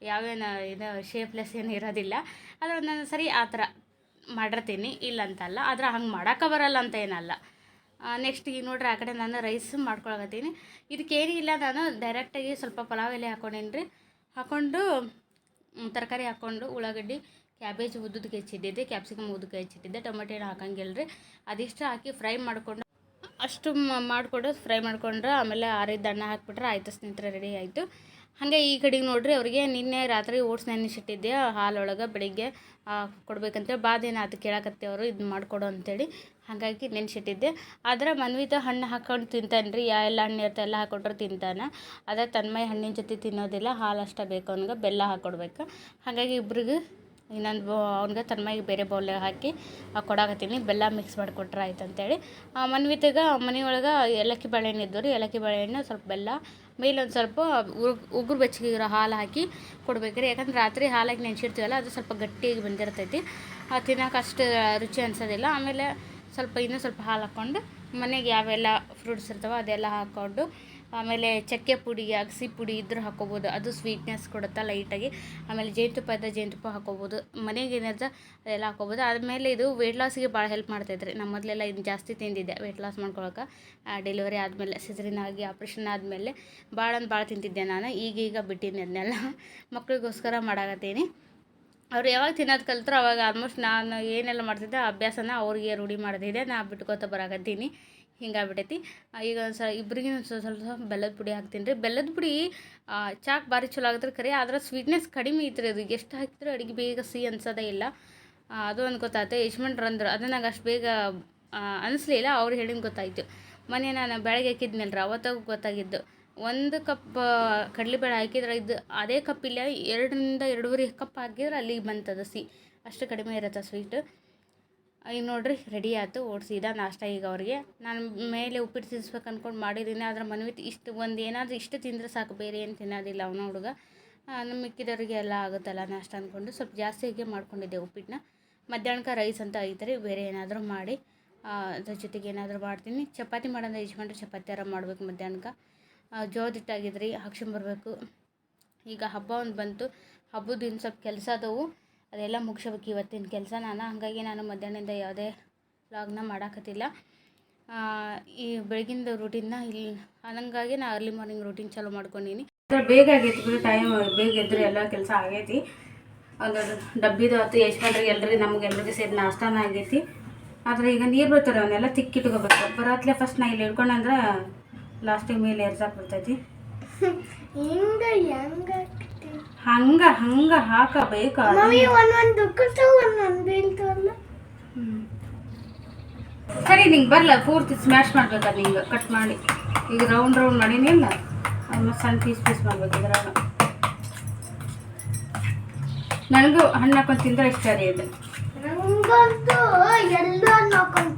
ಯಾವೇನು ಇದು ಶೇಪ್ಲೆಸ್ ಏನು ಇರೋದಿಲ್ಲ. ಆದರೆ ಒಂದೊಂದು ಸರಿ ಆ ಥರ ಮಾಡಿರ್ತೀನಿ, ಇಲ್ಲ ಅಂತಲ್ಲ. ಆದರೆ ಹಂಗೆ ಮಾಡೋಕೆ ಬರಲ್ಲ ಅಂತ ಏನಲ್ಲ. ನೆಕ್ಸ್ಟ್ ಈಗ ನೋಡ್ರಿ, ಆ ಕಡೆ ನಾನು ರೈಸ್ ಮಾಡ್ಕೊಳಕತ್ತೀನಿ. ಇದಕ್ಕೇನಿಲ್ಲ, ನಾನು ಡೈರೆಕ್ಟಾಗಿ ಸ್ವಲ್ಪ ಪಲಾವ್ ಎಲೆ ಹಾಕ್ಕೊಂಡೇನಿ ರೀ. ಹಾಕ್ಕೊಂಡು ತರಕಾರಿ ಹಾಕ್ಕೊಂಡು ಉಳ್ಳಾಗಡ್ಡಿ ಕ್ಯಾಬೇಜ್ ಉದ್ದಕ್ಕೆ ಹೆಚ್ಚಿಟ್ಟಿದ್ದೆ, ಕ್ಯಾಪ್ಸಿಕಮ್ ಉದ್ದಕ್ಕೆ ಹೆಚ್ಚಿಟ್ಟಿದ್ದೆ, ಟೊಮೆಟೊ ಏನು ಹಾಕಂಗಿಲ್ಲ ರೀ. ಅದಿಷ್ಟು ಹಾಕಿ ಫ್ರೈ ಮಾಡಿಕೊಂಡು ಅಷ್ಟು ಮಾಡಿಕೊಂಡು ಫ್ರೈ ಮಾಡ್ಕೊಂಡ್ರೆ ಆಮೇಲೆ ಆರಿದ್ದ ಅನ್ನ ಹಾಕ್ಬಿಟ್ರೆ ಆಯಿತು ಸ್ನೇಹಿತರೆ, ರೆಡಿ ಆಯಿತು. ಹಾಗೆ ಈ ಕಡೆಗೆ ನೋಡಿರಿ, ಅವರಿಗೆ ನಿನ್ನೆ ರಾತ್ರಿ ಓಟ್ಸ್ ನೆನೆಸಿಟ್ಟಿದ್ದೆ ಹಾಲೊಳಗೆ, ಬೆಳಿಗ್ಗೆ ಕೊಡ್ಬೇಕಂತೇಳಿ ಬಾದೇನು ಅದು ಕೇಳಕತ್ತೆ ಅವರು ಇದು ಮಾಡಿಕೊಡು ಅಂತೇಳಿ. ಹಾಗಾಗಿ ನೆನೆಸಿಟ್ಟಿದ್ದೆ. ಆದರೆ ಮನ್ವಿತ ಹಣ್ಣು ಹಾಕ್ಕೊಂಡು ತಿಂತಾನೆ ರೀ. ಎಲ್ಲ ಹಣ್ಣು ಇರುತ್ತೆ ಎಲ್ಲ ಹಾಕ್ಕೊಟ್ರೆ ತಿಂತಾನೆ. ಅದೇ ತನ್ಮಯ ಹಣ್ಣಿನ ಜೊತೆ ತಿನ್ನೋದಿಲ್ಲ, ಹಾಲು ಅಷ್ಟೇ ಬೇಕು ಅವ್ನಿಗೆ, ಬೆಲ್ಲ ಹಾಕ್ಕೊಡ್ಬೇಕು. ಹಾಗಾಗಿ ಇಬ್ರಿಗೂ ಇನ್ನೊಂದು ಅವ್ನಿಗೆ ತನ್ಮಯಿಗೆ ಬೇರೆ ಬೌಲ್ನಾಗ ಹಾಕಿ ಕೊಡಾಕತ್ತೀನಿ. ಬೆಲ್ಲ ಮಿಕ್ಸ್ ಮಾಡಿಕೊಟ್ರೆ ಆಯ್ತು ಅಂತೇಳಿ. ಮನ್ವಿತಿಗೆ ಮನೆಯೊಳಗೆ ಏಲಕ್ಕಿ ಬಾಳೆಹಣ್ಣು ಇದ್ದವು ರೀ. ಏಲಕ್ಕಿ ಬಾಳೆಹಣ್ಣು ಸ್ವಲ್ಪ ಬೆಲ್ಲ ಮೇಲೊಂದು ಸ್ವಲ್ಪ ಉಗುರು ಬೆಚ್ಚಗಿರೋ ಹಾಲು ಹಾಕಿ ಕೊಡ್ಬೇಕ್ರಿ. ಯಾಕಂದ್ರೆ ರಾತ್ರಿ ಹಾಲಾಗಿ ನೆನೆಸಿರ್ತೀವಲ್ಲ, ಅದು ಸ್ವಲ್ಪ ಗಟ್ಟಿಯಾಗಿ ಬಂದಿರ್ತೈತಿ, ತಿನ್ನೋಕೆ ಅಷ್ಟು ರುಚಿ ಅನ್ಸೋದಿಲ್ಲ. ಆಮೇಲೆ ಇನ್ನೂ ಸ್ವಲ್ಪ ಹಾಲು ಹಾಕ್ಕೊಂಡು ಮನೆಗೆ ಯಾವೆಲ್ಲ ಫ್ರೂಟ್ಸ್ ಇರ್ತಾವೆ ಅದೆಲ್ಲ ಹಾಕ್ಕೊಂಡು, ಆಮೇಲೆ ಚಕ್ಕೆ ಪುಡಿ ಅಗಸಿ ಪುಡಿ ಇದ್ರೂ ಹಾಕ್ಕೋಬೋದು, ಅದು ಸ್ವೀಟ್ನೆಸ್ ಕೊಡುತ್ತೆ ಲೈಟಾಗಿ. ಆಮೇಲೆ ಜೇನುತುಪ್ಪ ಹಾಕ್ಕೋಬೋದು, ಮನೆಗೆ ಏನಿರುತ್ತೆ ಅದೆಲ್ಲ ಹಾಕ್ಕೋಬೋದು. ಆದಮೇಲೆ ಇದು ವೆಯ್ಟ್ ಲಾಸಿಗೆ ಭಾಳ ಹೆಲ್ಪ್ ಮಾಡ್ತೈತೆ ರೀ. ನಾನು ಮೊದಲೆಲ್ಲ ಇದನ್ನು ಜಾಸ್ತಿ ತಿಂದಿದ್ದೆ ವೆಯ್ಟ್ ಲಾಸ್ ಮಾಡ್ಕೊಳಕ್ಕೆ. ಡೆಲಿವರಿ ಆದಮೇಲೆ ಸಿಸರಿನ್ ಆಗಿ ಆಪ್ರೇಷನ್ ಆದಮೇಲೆ ಭಾಳ ತಿಂತಿದ್ದೆ ನಾನು. ಈಗೀಗ ಬಿಟ್ಟಿನಿ ಅದನ್ನೆಲ್ಲ, ಮಕ್ಕಳಿಗೋಸ್ಕರ ಮಾಡಾಕತ್ತೀನಿ. ಅವ್ರು ಯಾವಾಗ ತಿನ್ನೋದು ಕಲ್ತರೋ ಅವಾಗ ಆಲ್ಮೋಸ್ಟ್ ನಾನು ಏನೆಲ್ಲ ಮಾಡ್ತಿದ್ದೆ ಆ ಅಭ್ಯಾಸನ ಅವ್ರಿಗೆ ರೂಢಿ ಮಾಡ್ತಿದ್ದೆ. ನಾ ಬಿಟ್ಕೋತ ಬರಾಕತ್ತೀನಿ, ಹಿಂಗಾಗ್ಬಿಟ್ಟೈತಿ. ಈಗ ಇಬ್ಬರಿಗೂ ಸ್ವಲ್ಪ ಬೆಲ್ಲದ ಪುಡಿ ಹಾಕ್ತೀನಿ ರೀ. ಬೆಲ್ಲದ ಪುಡಿ ಚಾಕ್ ಭಾರಿ ಚಲೋ ಆಗುತ್ತೆ ಖರೆ, ಆದ್ರೆ ಸ್ವೀಟ್ನೆಸ್ ಕಡಿಮೆ ಐತ್ರಿ. ಅದು ಎಷ್ಟು ಹಾಕಿದ್ರೆ ಅಡುಗೆ ಬೇಗ ಸಿಹಿ ಅನ್ಸೋದೇ ಇಲ್ಲ, ಅದು ಒಂದು ಗೊತ್ತಾಯ್ತು. ಯಜಮಾನ್ರು ಅಂದ್ರು, ಅದು ನಂಗೆ ಅಷ್ಟು ಬೇಗ ಅನಿಸ್ಲಿಲ್ಲ, ಅವ್ರು ಹೇಳಿದ ಗೊತ್ತಾಯಿತು. ಮೊನ್ನೆ ನಾನು ಬೆಳಗ್ಗೆ ಹಾಕಿದ್ನಲ್ರಿ, ಅವತ್ತಾಗ ಗೊತ್ತಾಗಿದ್ದು. 1 ಕಪ್ ಕಡಲೆಬೇಳೆ ಹಾಕಿದ್ರೆ ಇದು ಅದೇ ಕಪ್ಪಿಲ್ಲ 2ರಿಂದ 2.5 ಕಪ್ ಹಾಕಿದ್ರೆ ಅಲ್ಲಿಗೆ ಬಂತದ ಸಿಹಿ, ಅಷ್ಟು ಕಡಿಮೆ ಇರುತ್ತೆ ಸ್ವೀಟು. ಈಗ ನೋಡಿರಿ ರೆಡಿ ಆಯ್ತು ಓಡಿಸಿದ ನಾಷ್ಟ. ಈಗ ಅವ್ರಿಗೆ ನಾನು ಮೇಲೆ ಉಪ್ಪಿಟ್ಟು ತಿನ್ನಿಸ್ಬೇಕು ಅಂದ್ಕೊಂಡು ಮಾಡಿದ್ದೀನಿ. ಆದರೆ ಮನ್ವಿತ್ ಏನಾದರೂ ಇಷ್ಟು ತಿಂದರೆ ಸಾಕು, ಬೇರೆ ಏನು ತಿನ್ನೋದಿಲ್ಲ ಅವನ ಹುಡುಗ. ನಮ್ಮ ಮಿಕ್ಕಿದವರಿಗೆ ಎಲ್ಲ ಆಗುತ್ತಲ್ಲ ನಾಷ್ಟ ಅಂದ್ಕೊಂಡು ಸ್ವಲ್ಪ ಜಾಸ್ತಿಯಾಗಿ ಮಾಡ್ಕೊಂಡಿದ್ದೆ ಉಪ್ಪಿಟ್ಟನ್ನ. ಮಧ್ಯಾಹ್ನಕ್ಕೆ ರೈಸ್ ಅಂತ ಐತ್ರಿ, ಬೇರೆ ಏನಾದರೂ ಮಾಡಿ ಅದ್ರ ಜೊತೆಗೆ ಏನಾದರೂ ಮಾಡ್ತೀನಿ. ಚಪಾತಿ ಮಾಡೋಣ ಯಜಮಾನ್ರು ಚಪಾತಿ ಆರ ಮಾಡ್ಬೇಕು ಮಧ್ಯಾಹ್ನಕ್ಕೆ. ಜೋಳದ ಹಿಟ್ಟಾಗಿದ್ರಿ ಹಾಕ್ಸ್ಕೊಂಬರ್ಬೇಕು. ಈಗ ಹಬ್ಬ ಒಂದು ಬಂತು, ಹಬ್ಬದ ಇನ್ನು ಸ್ವಲ್ಪ ಕೆಲಸ ಅದವು, ಅದೆಲ್ಲ ಮುಗಿಸ್ಬೇಕು ಇವತ್ತಿನ ಕೆಲಸ ಹಾಗಾಗಿ ನಾನು ಮಧ್ಯಾಹ್ನದಿಂದ ಯಾವುದೇ ವ್ಲಾಗ್ನ ಮಾಡೋಕತ್ತಿಲ್ಲ. ಈ ಬೆಳಗಿಂದ ರೂಟೀನ್ನ ಇಲ್ಲಿ ಹಂಗಾಗಿ ನಾನು ಅರ್ಲಿ ಮಾರ್ನಿಂಗ್ ರೂಟೀನ್ ಚಾಲೂ ಮಾಡ್ಕೊಂಡೀನಿ. ಬೇಗ ಆಗೈತಿ ಬಿಡು, ಟೈಮ್ ಬೇಗ ಎದ್ರೆ ಎಲ್ಲ ಕೆಲಸ ಆಗೈತಿ. ಒಂದು ಡಬ್ಬಿದು ಆಯ್ತು, ಯಜಮಾನ್ರಿಗೆ ಎಲ್ರಿಗೆ ನಮಗೆಲ್ರಿಗೆ ಸೇರಿ ನಾಷ್ಟಾನ ಆಗೈತಿ. ಆದರೆ ಈಗ ನೀರು ಬರ್ತಾರೆ ಅವನ್ನೆಲ್ಲ ತಿಕ್ಕಿಟ್ಕೋಬೇಕು. ಬರತ್ಲೆ ಫಸ್ಟ್ ನಾ ಇಲ್ಲಿ ಹಿಡ್ಕೊಂಡ್ರೆ ಲಾಸ್ಟಿಗೆ ಮೇಲೆ ಎರ್ಸಾಕ್ ಬರ್ತೈತಿ. ಹಂಗೆ ಹಾಕಬೇಕು. ಸರಿ ನಿಂಗೆ ಬರಲ್ಲ, ಪೂರ್ತಿ ಸ್ಮ್ಯಾಶ್ ಮಾಡ್ಬೇಕು. ಅದು ಹಿಂಗೆ ಕಟ್ ಮಾಡಿ ಈಗ ರೌಂಡ್ ಮಾಡೀನಿಲ್ಲ, ಅದು ಸಣ್ಣ ಪೀಸ್ ಮಾಡ್ಬೇಕು. ಇದ್ರಾಗ ನನಗೂ ಹಣ್ಣು ಹಾಕೊಂಡು ತಿಂದ್ರೆ ಇಷ್ಟ ರೀ. ಇದು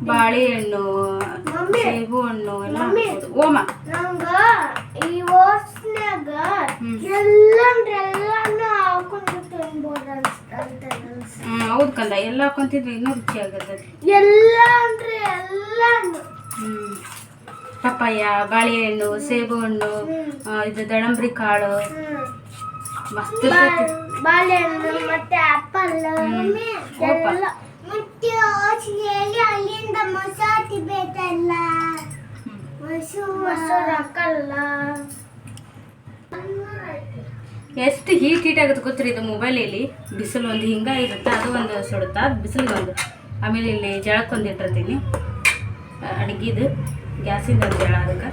ಬಾಳೆಹಣ್ಣು, ಸೇಬು ಹಣ್ಣು ಎಲ್ಲ ಓಮ ಹೌದು ಕಂದ, ಎಲ್ಲ ಹಾಕೊಂತಿದ್ರೆ ಇನ್ನೂ ರುಚಿ ಆಗುತ್ತೆ. ಪಪ್ಪಾಯ, ಬಾಳೆಹಣ್ಣು, ಸೇಬು ಹಣ್ಣು, ಇದು ದಾಳಂಬ್ರಿ ಕಾಳು, ಮಸ್ತ್ ಬಾಳೆಹಣ್ಣು ಮತ್ತೆ ಆಪಲ್ ಮತ್ತೆ ಅಲ್ಲಿಂದ ಮಸಾತಿ ಬೇಕಲ್ಲ, ಮೊಸರಕ್ಕಲ್ಲ. ಎಷ್ಟು ಹೀಟ್ ಆಗುತ್ತೆ ಗೊತ್ತಿರಿ. ಇದು ಮೊಬೈಲಲ್ಲಿ ಬಿಸಿಲು ಒಂದು ಹಿಂಗೆ ಇರುತ್ತೆ, ಅದು ಒಂದು ಸುಡುತ್ತಾ ಬಿಸಿಲಿಗೆ ಒಂದು. ಆಮೇಲೆ ಇಲ್ಲಿ ಜಳಕ್ಕೊಂದು ಇಟ್ಟಿರ್ತೀನಿ, ಅಡುಗೆದು ಗ್ಯಾಸಿಂದ ಒಂದು ಜಳ. ಅದಕ್ಕೆ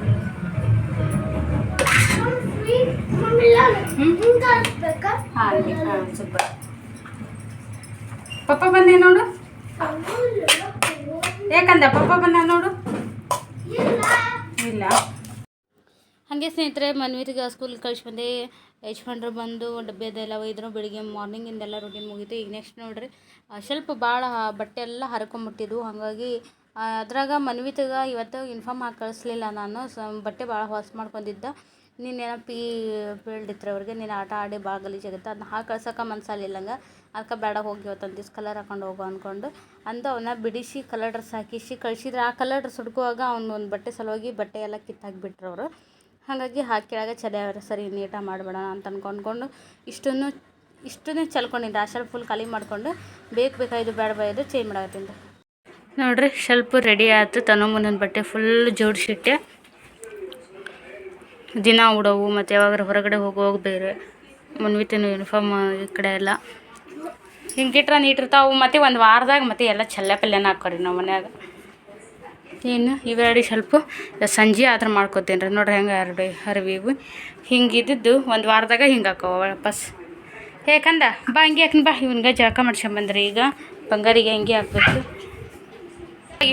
ಹಾಂ ಸೂಪರ್. ಪಪ್ಪ ಬಂದೆ ನೋಡು. ಯಾಕಂದ ಪಪ್ಪ ಬಂದ ನೋಡು. ಇಲ್ಲ ಹಾಗೆ ಸ್ನೇಹಿತರೆ, ಮನ್ವಿತಿಗೆ ಸ್ಕೂಲಿಗೆ ಕಳಿಸಿ ಬಂದೆ. ಯಜಮಾನ್ರು ಬಂದು ಡಬ್ಬಿ ಅದೆಲ್ಲ ಒಯ್ದ್ರು. ಬೆಳಿಗ್ಗೆ ಮಾರ್ನಿಂಗಿಂದೆಲ್ಲ ರೂಟೀನ್ ಮುಗೀತು. ಈಗ ನೆಕ್ಸ್ಟ್ ನೋಡ್ರಿ, ಸ್ವಲ್ಪ ಭಾಳ ಬಟ್ಟೆ ಎಲ್ಲ ಹರ್ಕೊಂಬಿಟ್ಟಿದ್ವು. ಹಾಗಾಗಿ ಅದ್ರಾಗ ಮನ್ವಿತಿಗೆ ಇವತ್ತು ಯೂನಿಫಾರ್ಮ್ ಹಾಕಿ ಕಳಿಸ್ಲಿಲ್ಲ ನಾನು. ಬಟ್ಟೆ ಭಾಳ ಹೊಸ ಮಾಡ್ಕೊಂಡಿದ್ದ. ನೀನೇನೋ ಬೀಳ್ದಿತ್ರ ಅವ್ರಿಗೆ, ನೀನು ಆಟ ಆಡಿ ಭಾಳ ಗಲೀಜಾಗುತ್ತೆ, ಅದನ್ನ ಹಾಕಿ ಕಳ್ಸೋಕೆ ಮನಸ್ಸಲ್ಲಿಲ್ಲಂಗೆ. ಅದಕ್ಕೆ ಬೇಡ, ಹೋಗಿ ಇವತ್ತೊಂದು ದಿವ್ಸ ಕಲರ್ ಹಾಕೊಂಡು ಹೋಗು ಅಂದ್ಕೊಂಡು ಅವನ್ನ ಬಿಡಿಸಿ ಕಲರ್ ಡ್ರೆಸ್ ಹಾಕಿಸಿ ಕಳಿಸಿದ್ರೆ, ಆ ಕಲರ್ ಡ್ರೆಸ್ ಹುಡ್ಕುವಾಗ ಒಂದು ಬಟ್ಟೆ ಸಲುವಾಗಿ ಬಟ್ಟೆ ಎಲ್ಲ ಕಿತ್ತಾಕಿಬಿಟ್ರು ಅವರು. ಹಾಗಾಗಿ ಹಾಕಿ ಕೆಳಗೆ ಚಳಿಯವ್ರೆ, ಸರಿ ನೀಟಾಗಿ ಮಾಡಿಬಿಡೋಣ ಅಂತ ಅಂದ್ಕೊಂಡು ಇಷ್ಟನ್ನು ಚಲ್ಕೊಂಡಿದ್ದೆ. ಆ ಶೆಲ್ಫ್ ಫುಲ್ ಖಾಲಿ ಮಾಡಿಕೊಂಡು ಬೇಕಾಯ್ದು ಬೇಡ ಬಾಯ್ದು ಚೇಂಜ್ ಮಾಡಾಕತ್ತಿಂದ. ನೋಡಿರಿ, ಶೆಲ್ಫ್ ರೆಡಿ ಆಯ್ತು. ತನೋ ಬಟ್ಟೆ ಫುಲ್ ಜೋಡಿಸಿಟ್ಟೆ. ದಿನ ಉಡೋವು ಮತ್ತು ಯಾವಾಗ ಹೊರಗಡೆ ಹೋಗುವಾಗ ಬೇರೆ. ಮನ್ವಿತಿನ ಯೂನಿಫಾರ್ಮ್ ಈ ಕಡೆ ಎಲ್ಲ ಹಿಂಗಿಟ್ರೆ ನೀಟಿರ್ತಾವೆ. ಮತ್ತು ಒಂದು ವಾರದಾಗ ಮತ್ತು ಎಲ್ಲ ಪಲ್ಯನ ಹಾಕೋರಿ ನಾವು ಮನ್ಯಾಗ. ಏನು ಇವೆರಡು ಸ್ವಲ್ಪ ಸಂಜೆ ಆದ್ರೆ ಮಾಡ್ಕೊತೀನಿ ರೀ. ನೋಡ್ರಿ ಹೆಂಗೆ ಹರಿವಿವು ಹಿಂಗಿದ್ದು ಒಂದು ವಾರದಾಗ ಹಿಂಗೆ ಹಾಕೋ ವಾಪಸ್. ಯಾಕಂದ ಬಾ ಹಂಗೆ ಹಾಕಿನ ಬಾ, ಇವನ್ಗೆ ಜಳಕ ಮಾಡ್ಸ್ಕೊಂಬಂದ್ರಿ. ಈಗ ಬಂಗಾರಿಗೆ ಹಂಗೆ ಹಾಕ್ಬೇಕು.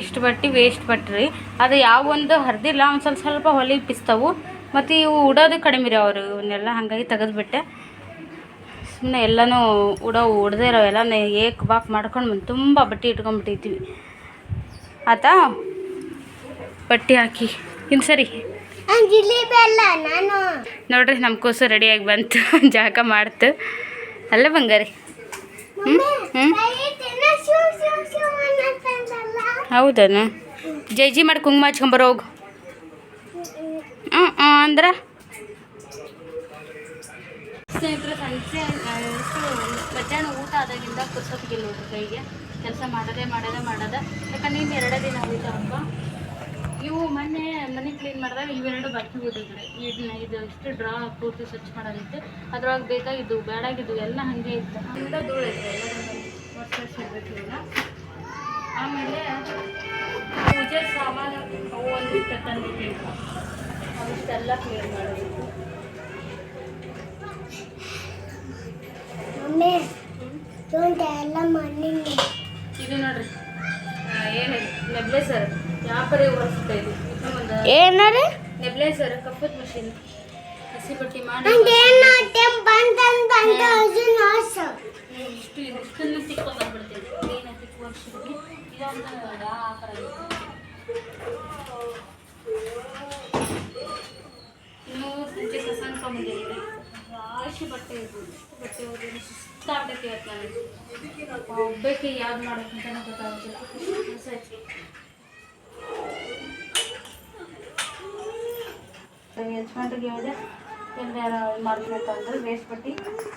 ಇಷ್ಟು ಬಟ್ಟೆ ವೇಸ್ಟ್ ಬಟ್ರಿ, ಅದು ಯಾವ ಒಂದು ಹರಿದಿಲ್ಲ, ಒಂದು ಸ್ವಲ್ಪ ಹೊಲಿಗೆ ಪಿಸ್ತವು. ಮತ್ತು ಇವು ಉಡೋದು ಕಡಿಮೆ ರೀ ಅವರು ಇವನ್ನೆಲ್ಲ. ಹಾಗಾಗಿ ತೆಗೆದುಬಿಟ್ಟೆ. ಸುಮ್ಮನೆ ಎಲ್ಲನೂ ಉಡದೇ ಇರೋ ಎಲ್ಲ ಏಕ್ ಬಾಕ್ ಮಾಡ್ಕೊಂಡು ತುಂಬ ಬಟ್ಟೆ ಇಟ್ಕೊಂಡ್ಬಿಟ್ಟಿದ್ವಿ. ಆತಾ ಬಟ್ಟೆ ಹಾಕಿ ಇನ್ನು ಸರಿ ನೋಡ್ರಿ, ನಮ್ಮ ಕೂಸು ರೆಡಿಯಾಗಿ ಬಂತು, ಜಾಕ ಮಾಡ್ತು. ಅಲ್ಲ ಬಂಗಾರಿ. ಹೌದನ? ಜೈಜಿ ಮಾಡಿ ಕುಂಕುಮ ಹಚ್ಕೊಂಬರೋ ಹೋಗು. ಅಂದ್ರೆ ಸ್ನೇಹಿತರೆ, ಸಂಜೆ ಮಧ್ಯಾಹ್ನ ಊಟ ಆದಾಗಿಂದ ಪುಸ್ತಕಗಿಲ್ಲ ನೋಡ್ರಿ ಕೈಗೆ. ಕೆಲಸ ಮಾಡೋದೇ ಯಾಕಂದ್ರೆ ಇನ್ನು 2 ದಿನ ಹೋಯ್ತವಪ್ಪ. ಇವು ಮೊನ್ನೆ ಮನೆ ಕ್ಲೀನ್ ಮಾಡಿದಾಗ ಇವೆರಡು ಬಾಕಿ ಬಿಟ್ಟಿದ್ರೆ ಇದು ಇಷ್ಟು ಡ್ರಾ ಪೂರ್ತಿ ಸ್ವಚ್ಛ ಮಾಡೋದಿತ್ತು. ಅದ್ರೊಳಗೆ ಬೇಕಾಗಿದ್ದು ಬೇಡಾಗಿದ್ದು ಎಲ್ಲ ಹಾಗೆ ಇತ್ತು. ಹಂಗೆ ಧೂಳು ಐತೆ ಎಲ್ಲ ವರ್ಷ. ಆಮೇಲೆ ಪೂಜೆ ಸಾಮಾನು ಅವು ಒಂದಿಷ್ಟು ತಂದಿದ್ದೀವಿ, ಅವಿಷ್ಟೆಲ್ಲ ಕ್ಲೀನ್ ಮಾಡೋದಿತ್ತು. ಇದು ನೋಡ್ರಿ, ಏನು ನೆಬ್ಲೇಸರ್ ವ್ಯಾಪಾರಿ ಓಡಿಸ್ತಾ ಇದೆ. ಏನಾರೆ ನೆಬ್ಲೇಸರ್ ಕಪ್ಪದ ಮಷೀನ್ ಹಸಿ ಬಟ್ಟೆ ಮಾಡಿ ಇಷ್ಟನ್ನು ತಿಕ್ಕೊಂಡ್ಬಂದ್ಬಿಡ್ತೀವಿ. ಕ್ಲೀನಾಗಿ ತಿಕ್ಕೊಂಡ್ಬಿಡ್ತೀವಿ. ಇದೊಂದು ವ್ಯಾಪಾರ. ಇನ್ನೂ ಸಂಜೆ ಕಸ ಅನ್ಕೊಂಡ್ಬಂದಿದ್ದೀವಿ. ರಾಶಿ ಬಟ್ಟೆ ಇರ್ಬೋದು. ಬಟ್ಟೆ ಹೋಗಿ ಸುಸ್ತಾಗ್ತೈತಿ ಇವತ್ತು ನನಗೆ ಒಬ್ಬಕ್ಕೆ ಯಾವ್ದು ಮಾಡೋಕ್ಕಂತ ಗೊತ್ತಾಗೋದಿಲ್ಲ. ಯಜಮಾನ್ರಿಗೆ ಹೇಳಿದೆ ಎಲ್ಲ ಮಾಡ್ಬೇಕಂದ್ರೆ ವೇಸ್ಟ್ ಬಟ್ಟೆ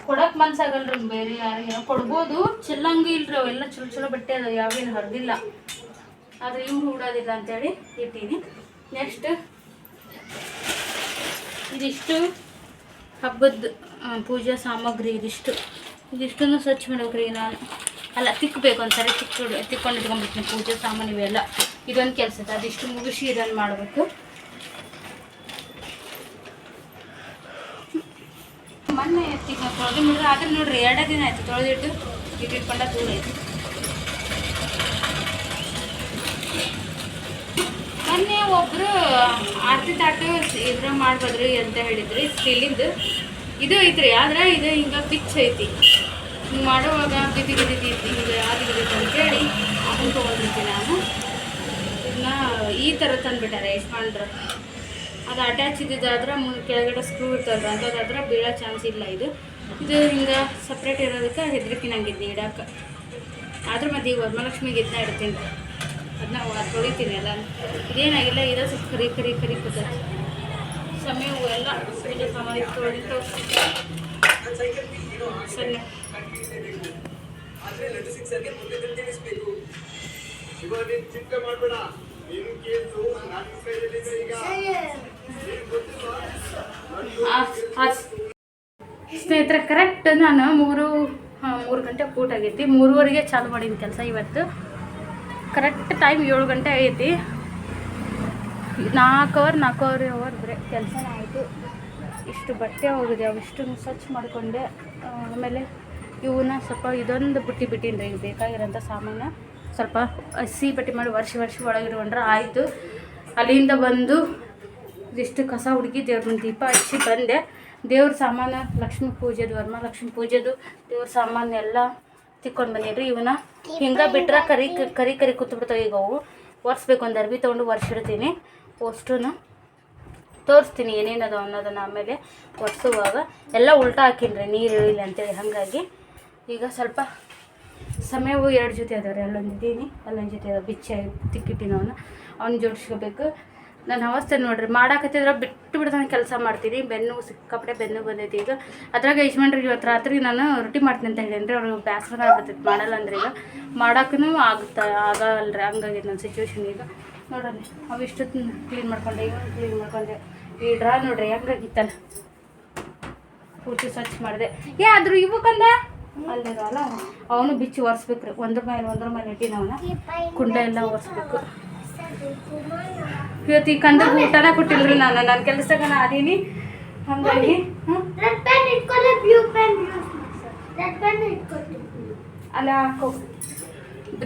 ಕೊಡೋಕೆ ಮನ್ಸಾಗಲ್ರಿ, ಬೇರೆ ಯಾರಿಗೆ ಕೊಡ್ಬೋದು, ಚೆಲ್ಲಂಗೆ ಇಲ್ರಿ. ಅವೆಲ್ಲ ಚಲೋ ಚಲೋ ಬಟ್ಟೆ ಅದ, ಯಾವೇನು ಹರಿದಿಲ್ಲ, ಆದರೆ ಇವ್ರು ಉಡೋದಿಲ್ಲ ಅಂತೇಳಿ ಇಟ್ಟೀನಿ. ನೆಕ್ಸ್ಟ್ ಇದಿಷ್ಟು ಹಬ್ಬದ ಪೂಜಾ ಸಾಮಗ್ರಿ, ಇದಿಷ್ಟನ್ನು ಸ್ವಚ್ಛ ಮಾಡ್ಬೇಕ್ರಿ. ನಾನು ಅಲ್ಲ ತಿಕ್ಕಬೇಕು ಒಂದ್ಸರಿ ತಿಕ್ಕೊಂಡು ಇಟ್ಕೊಂಡ್ಬಿಡ್ತೀನಿ ಪೂಜೆ ಸಾಮಾನು ಇವೆಲ್ಲ. ಇದೊಂದು ಕೆಲಸ ಇದೆ, ಅದಿಷ್ಟು ಮುಗಿಸಿ ಇದನ್ನು ಮಾಡಬೇಕು. ಮೊನ್ನೆ ತೊಳೆದು ಬಿಡ್ರೆ ಆದ್ರೆ ನೋಡ್ರಿ 2 ದಿನ ಆಯ್ತು ತೊಳೆದಿಟ್ಟು ಇಟ್ಕೊಂಡ ದೂರ ಐತಿ. ಮೊನ್ನೆ ಒಬ್ಬರು ಆರತಿ ತಾಟು ಇದ್ರ ಮಾಡ್ಬೋದ್ರಿ ಅಂತ ಹೇಳಿದ್ರಿ, ಸ್ಟೀಲಿಂದು ಇದು ಐತ್ರಿ. ಆದ್ರೆ ಇದು ಹಿಂಗೆ ಪಿಚ್ ಐತಿ, ಹಿಂಗೆ ಮಾಡುವಾಗ ಬಿದ್ದಿ ಹಿಂಗೆ ಆಗಿರ್ತೈತೆ ಅಂತೇಳಿ ಅದನ್ನು ತೊಗೊಂಡಿರ್ತೀನಿ ನಾನು. ಇದನ್ನ ಈ ಥರ ತಂದುಬಿಟ್ಟಾರೆ ಯಜಮಾನ್ರು. ಅದು ಅಟ್ಯಾಚ್ ಇದ್ದಿದ್ದಾದ್ರೆ ಕೆಳಗಡೆ ಸ್ಕ್ರೂ ಇರ್ತಲ್ರ, ಅಂಥದ್ದಾದ್ರೆ ಬೀಳೋ ಚಾನ್ಸ್ ಇಲ್ಲ. ಇದು ಹಿಂಗೆ ಸಪ್ರೇಟ್ ಇರೋದಕ್ಕೆ ಹೆದರಿಕೆ ನಂಗಿದ್ದೆ ಇಡಕ್ಕೆ. ಆದ್ರೆ ಮತ್ತೆ ಈಗ ವರಮಹಾಲಕ್ಷ್ಮಿಗೆ ಇದನ್ನ ಇಡ್ತೀನಿ, ಅದನ್ನ ತೊಳಿತೀನಿ ಎಲ್ಲ. ಇದೇನಾಗಿಲ್ಲ, ಇರೋ ಸ್ವಲ್ಪ ಕರಿ ಕೂತೈತಿ. ಸಮಯವು ಎಲ್ಲ ಪೂಜೆ ಸಾಮಾನು ತೊಳೆದು ಸರಿ. ಸ್ನೇಹಿತರೆ ಕರೆಕ್ಟ್ ನಾನು 3 ಗಂಟೆ ಊಟ ಆಗೈತಿ, 3:30ಗೆ ಚಾಲು ಮಾಡಿದ ಕೆಲಸ. ಇವತ್ತು ಕರೆಕ್ಟ್ ಟೈಮ್ 7 ಗಂಟೆ ಆಗೈತಿ. 4 ಅವರ್ ಬರೀ ಕೆಲಸನ ಆಯಿತು. ಇಷ್ಟು ಬಟ್ಟೆ ಹೋಗಿದೆ, ಅವಿಷ್ಟನ್ನು ಸ್ವಚ್ಛ ಮಾಡಿಕೊಂಡೆ. ಆಮೇಲೆ ಇವನ್ನ ಸ್ವಲ್ಪ ಇದೊಂದು ಬಿಟ್ಟಿನಿ ರೀ, ಬೇಕಾಗಿರೋಂಥ ಸಾಮಾನು ಸ್ವಲ್ಪ ಹಸಿ ಬಟ್ಟೆ ಮಾಡಿ ವರ್ಷ ಒಳಗಿಟ್ಕೊಂಡ್ರೆ ಆಯಿತು. ಅಲ್ಲಿಂದ ಬಂದು ಇದಿಷ್ಟು ಕಸ ಹುಡುಕಿ ದೇವ್ರ ಮುಂದೆ ದೀಪ ಹಚ್ಚಿ ಬಂದೆ. ದೇವ್ರ ಸಾಮಾನು ಲಕ್ಷ್ಮೀ ಪೂಜೆದು, ವರಮಹಾಲಕ್ಷ್ಮಿ ಪೂಜೆದು ದೇವ್ರ ಸಾಮಾನು ಎಲ್ಲ ತಿಕ್ಕೊಂಡು ಬಂದಿದ್ರಿ. ಇವನ್ನ ಹಿಂಗೆ ಬಿಟ್ರೆ ಕರಿ ಕೂತ್ಬಿಡ್ತಾವೆ. ಈಗ ಅವು ಒರೆಸ್ಬೇಕು, ಒಂದು ಅರ್ಬಿ ತೊಗೊಂಡು ಒರೆಸಿಡ್ತೀನಿ. ಅಷ್ಟನ್ನು ತೋರಿಸ್ತೀನಿ ಏನೇನದು ಅನ್ನೋದನ್ನು ಆಮೇಲೆ ಒರೆಸುವಾಗ. ಎಲ್ಲ ಉಲ್ಟಾ ಹಾಕಿನ್ರಿ ನೀರು ಇಳಿಲ್ಲ ಅಂತೇಳಿ. ಹಾಗಾಗಿ ಈಗ ಸ್ವಲ್ಪ ಸಮಯವು 2 ಜೊತೆ ಅದಾವೆ ರೀ. ಅಲ್ಲೊಂದು ಜೊತೆ ಅದಾವೆ, ಬಿಚ್ಚಿ ತಿಕ್ಕಿಟ್ಟಿನ ಅವ್ನ ಜೋಡಿಸ್ಕೋಬೇಕು. ನನ್ನ ಅವಸ್ಥೆ ನೋಡ್ರಿ, ಮಾಡಾಕತ್ತಿದ್ರೆ ಬಿಟ್ಟು ಬಿಡ್ತಾನೆ ಕೆಲಸ ಮಾಡ್ತೀನಿ. ಸಿಕ್ಕಾಪಟ್ಟೆ ಬೆನ್ನು ಬಂದೈತಿ. ಈಗ ಅದ್ರಾಗ ಯಜಮಾನ್ರಿಗೆ ಇವತ್ತು ರಾತ್ರಿ ನಾನು ರೊಟ್ಟಿ ಮಾಡ್ತೀನಿ ಅಂತ ಹೇಳೀನಿ ರೀ. ಅವ್ರಿಗೆ ಬೇಸರ ಆಗ್ಬಿಡ್ತೈತಿ ಮಾಡಲ್ಲ ಅಂದ್ರೆ. ಈಗ ಮಾಡೋಕ್ಕೂ ಆಗಲ್ರಿ, ಹಂಗಾಗಿದೆ ನನ್ನ ಸಿಚುವೇಶನ್. ಈಗ ನೋಡ್ರಿ ಅವಿಷ್ಟು ಕ್ಲೀನ್ ಮಾಡ್ಕೊಂಡೆ ಈ ಡ್ರಾ ನೋಡ್ರಿ ಹೆಂಗಾಗಿತ್ತಲ್ಲ, ಪೂರ್ತಿ ಸ್ವಚ್ಛ ಮಾಡಿದೆ. ಆದರೂ ಇವಕ್ಕಂದ ಅಲ್ಲಿರಲ್ಲ, ಅವನು ಬಿಚ್ಚಿ ಒರೆಸ್ಬೇಕ್ರಿ. ಒಂದ್ರ ಮೇಲೆ ಇಟ್ಟಿನ ಅವನ ಕುಂಡ ಎಲ್ಲ ಒರೆಸ್ಬೇಕು. ಇವತ್ತು ಈ ಕಂದಕ್ಕೆ ಊಟನ ಕೊಟ್ಟಿಲ್ರಿ ನಾನು, ನನ್ನ ಕೆಲಸದಾಗ ಅದೀನಿ. ಹಾಗಾಗಿ ಅಲ್ಲ ಹಾಕೋ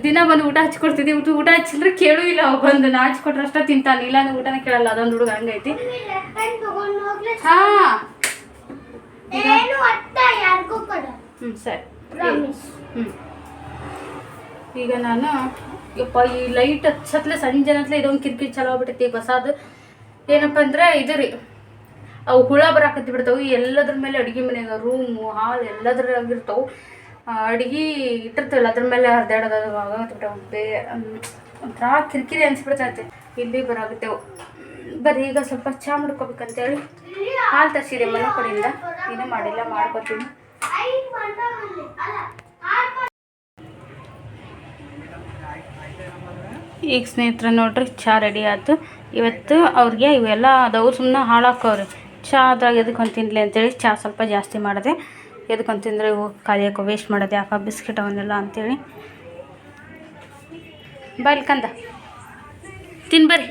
ದಿನ ಬಂದು ಊಟ ಹಚ್ಕೊಡ್ತಿದ್ದಿ. ಊಟ ಹಚ್ಚಿದ್ರೆ ಕೇಳು ಇಲ್ಲ, ಅವು ಬಂದು ನಾ ಹಚ್ಕೊಟ್ರೆ ಅಷ್ಟ ತಿಂತಾನೆ, ಇಲ್ಲ ಅಂದ್ರೆ ಊಟನ ಕೇಳಲ್ಲ. ಅದೊಂದು ಹುಡುಗ ಹಂಗೈತಿ. ಹಾಂ ಸರಿ. ಈಗ ನಾನು ಈ ಲೈಟ್ ಹಚ್ಚತ್ಲೆ ಸಂಜೆನತ್ಲೆ ಇದೊಂದು ಕಿರಿಕಿರಿ ಚಲೋ ಆಗ್ಬಿಟ್ಟೈತಿ. ಹೊಸದು ಏನಪ್ಪ ಅಂದ್ರೆ ಇದು ರೀ, ಅವು ಹುಳ ಬರಾಕತ್ತಿ ಬಿಡ್ತಾವೆ ಎಲ್ಲದ್ರ ಮೇಲೆ. ಅಡುಗೆ ಮನೆಯಾಗ ರೂಮು ಹಾಲ್ ಎಲ್ಲದ್ರಾಗಿರ್ತಾವೆ. ಅಡುಗೆ ಇಟ್ಟಿರ್ತೀವಲ್ಲ ಅದ್ರ ಮೇಲೆ ಹರಿದಾಡೋದು ಆಗತ್ಬಿಟ್ಟೆ. ಒಂಥರ ಕಿರಿಕಿರಿ ಅನ್ಸ್ಬಿಡ್ತೈತೆ. ಇಲ್ಲಿ ಬರಾಗುತ್ತೇವೆ. ಬರೀ ಈಗ ಸ್ವಲ್ಪ ಚಹಾ ಮಾಡ್ಕೋಬೇಕಂತೇಳಿ ಹಾಲು ತರಿಸಿದೆ ಮನೆ ಕಡೆಯಿಂದ. ಏನೂ ಮಾಡಿಲ್ಲ, ಮಾಡ್ಕೊತೀನಿ. ಈಗ ಸ್ನೇಹಿತರೆ ನೋಡ್ರಿ ಚಹಾ ರೆಡಿ ಆಯ್ತು. ಇವತ್ತು ಅವ್ರಿಗೆ ಇವೆಲ್ಲ ಅದವ್ರು ಸುಮ್ಮನೆ ಹಾಳಾಕವ್ರಿ. ಚಹಾ ಅದ್ರಾಗ ಎದಕ್ಕೆ ತಿನ್ನಲಿ ಅಂತೇಳಿ ಚಹಾ ಸ್ವಲ್ಪ ಜಾಸ್ತಿ ಮಾಡಿದೆ. ಎದಕ್ಕೆ ತಿಂದರೆ ಇವು ಖಾಲಿಯಾಕೋ, ವೇಸ್ಟ್ ಮಾಡೋದು ಯಾಕೆ ಬಿಸ್ಕಿಟ್ ಅವನ್ನೆಲ್ಲ ಅಂತೇಳಿ. ಬಲ್ಕಂದ ತಿನ್ಬರ್ರಿ.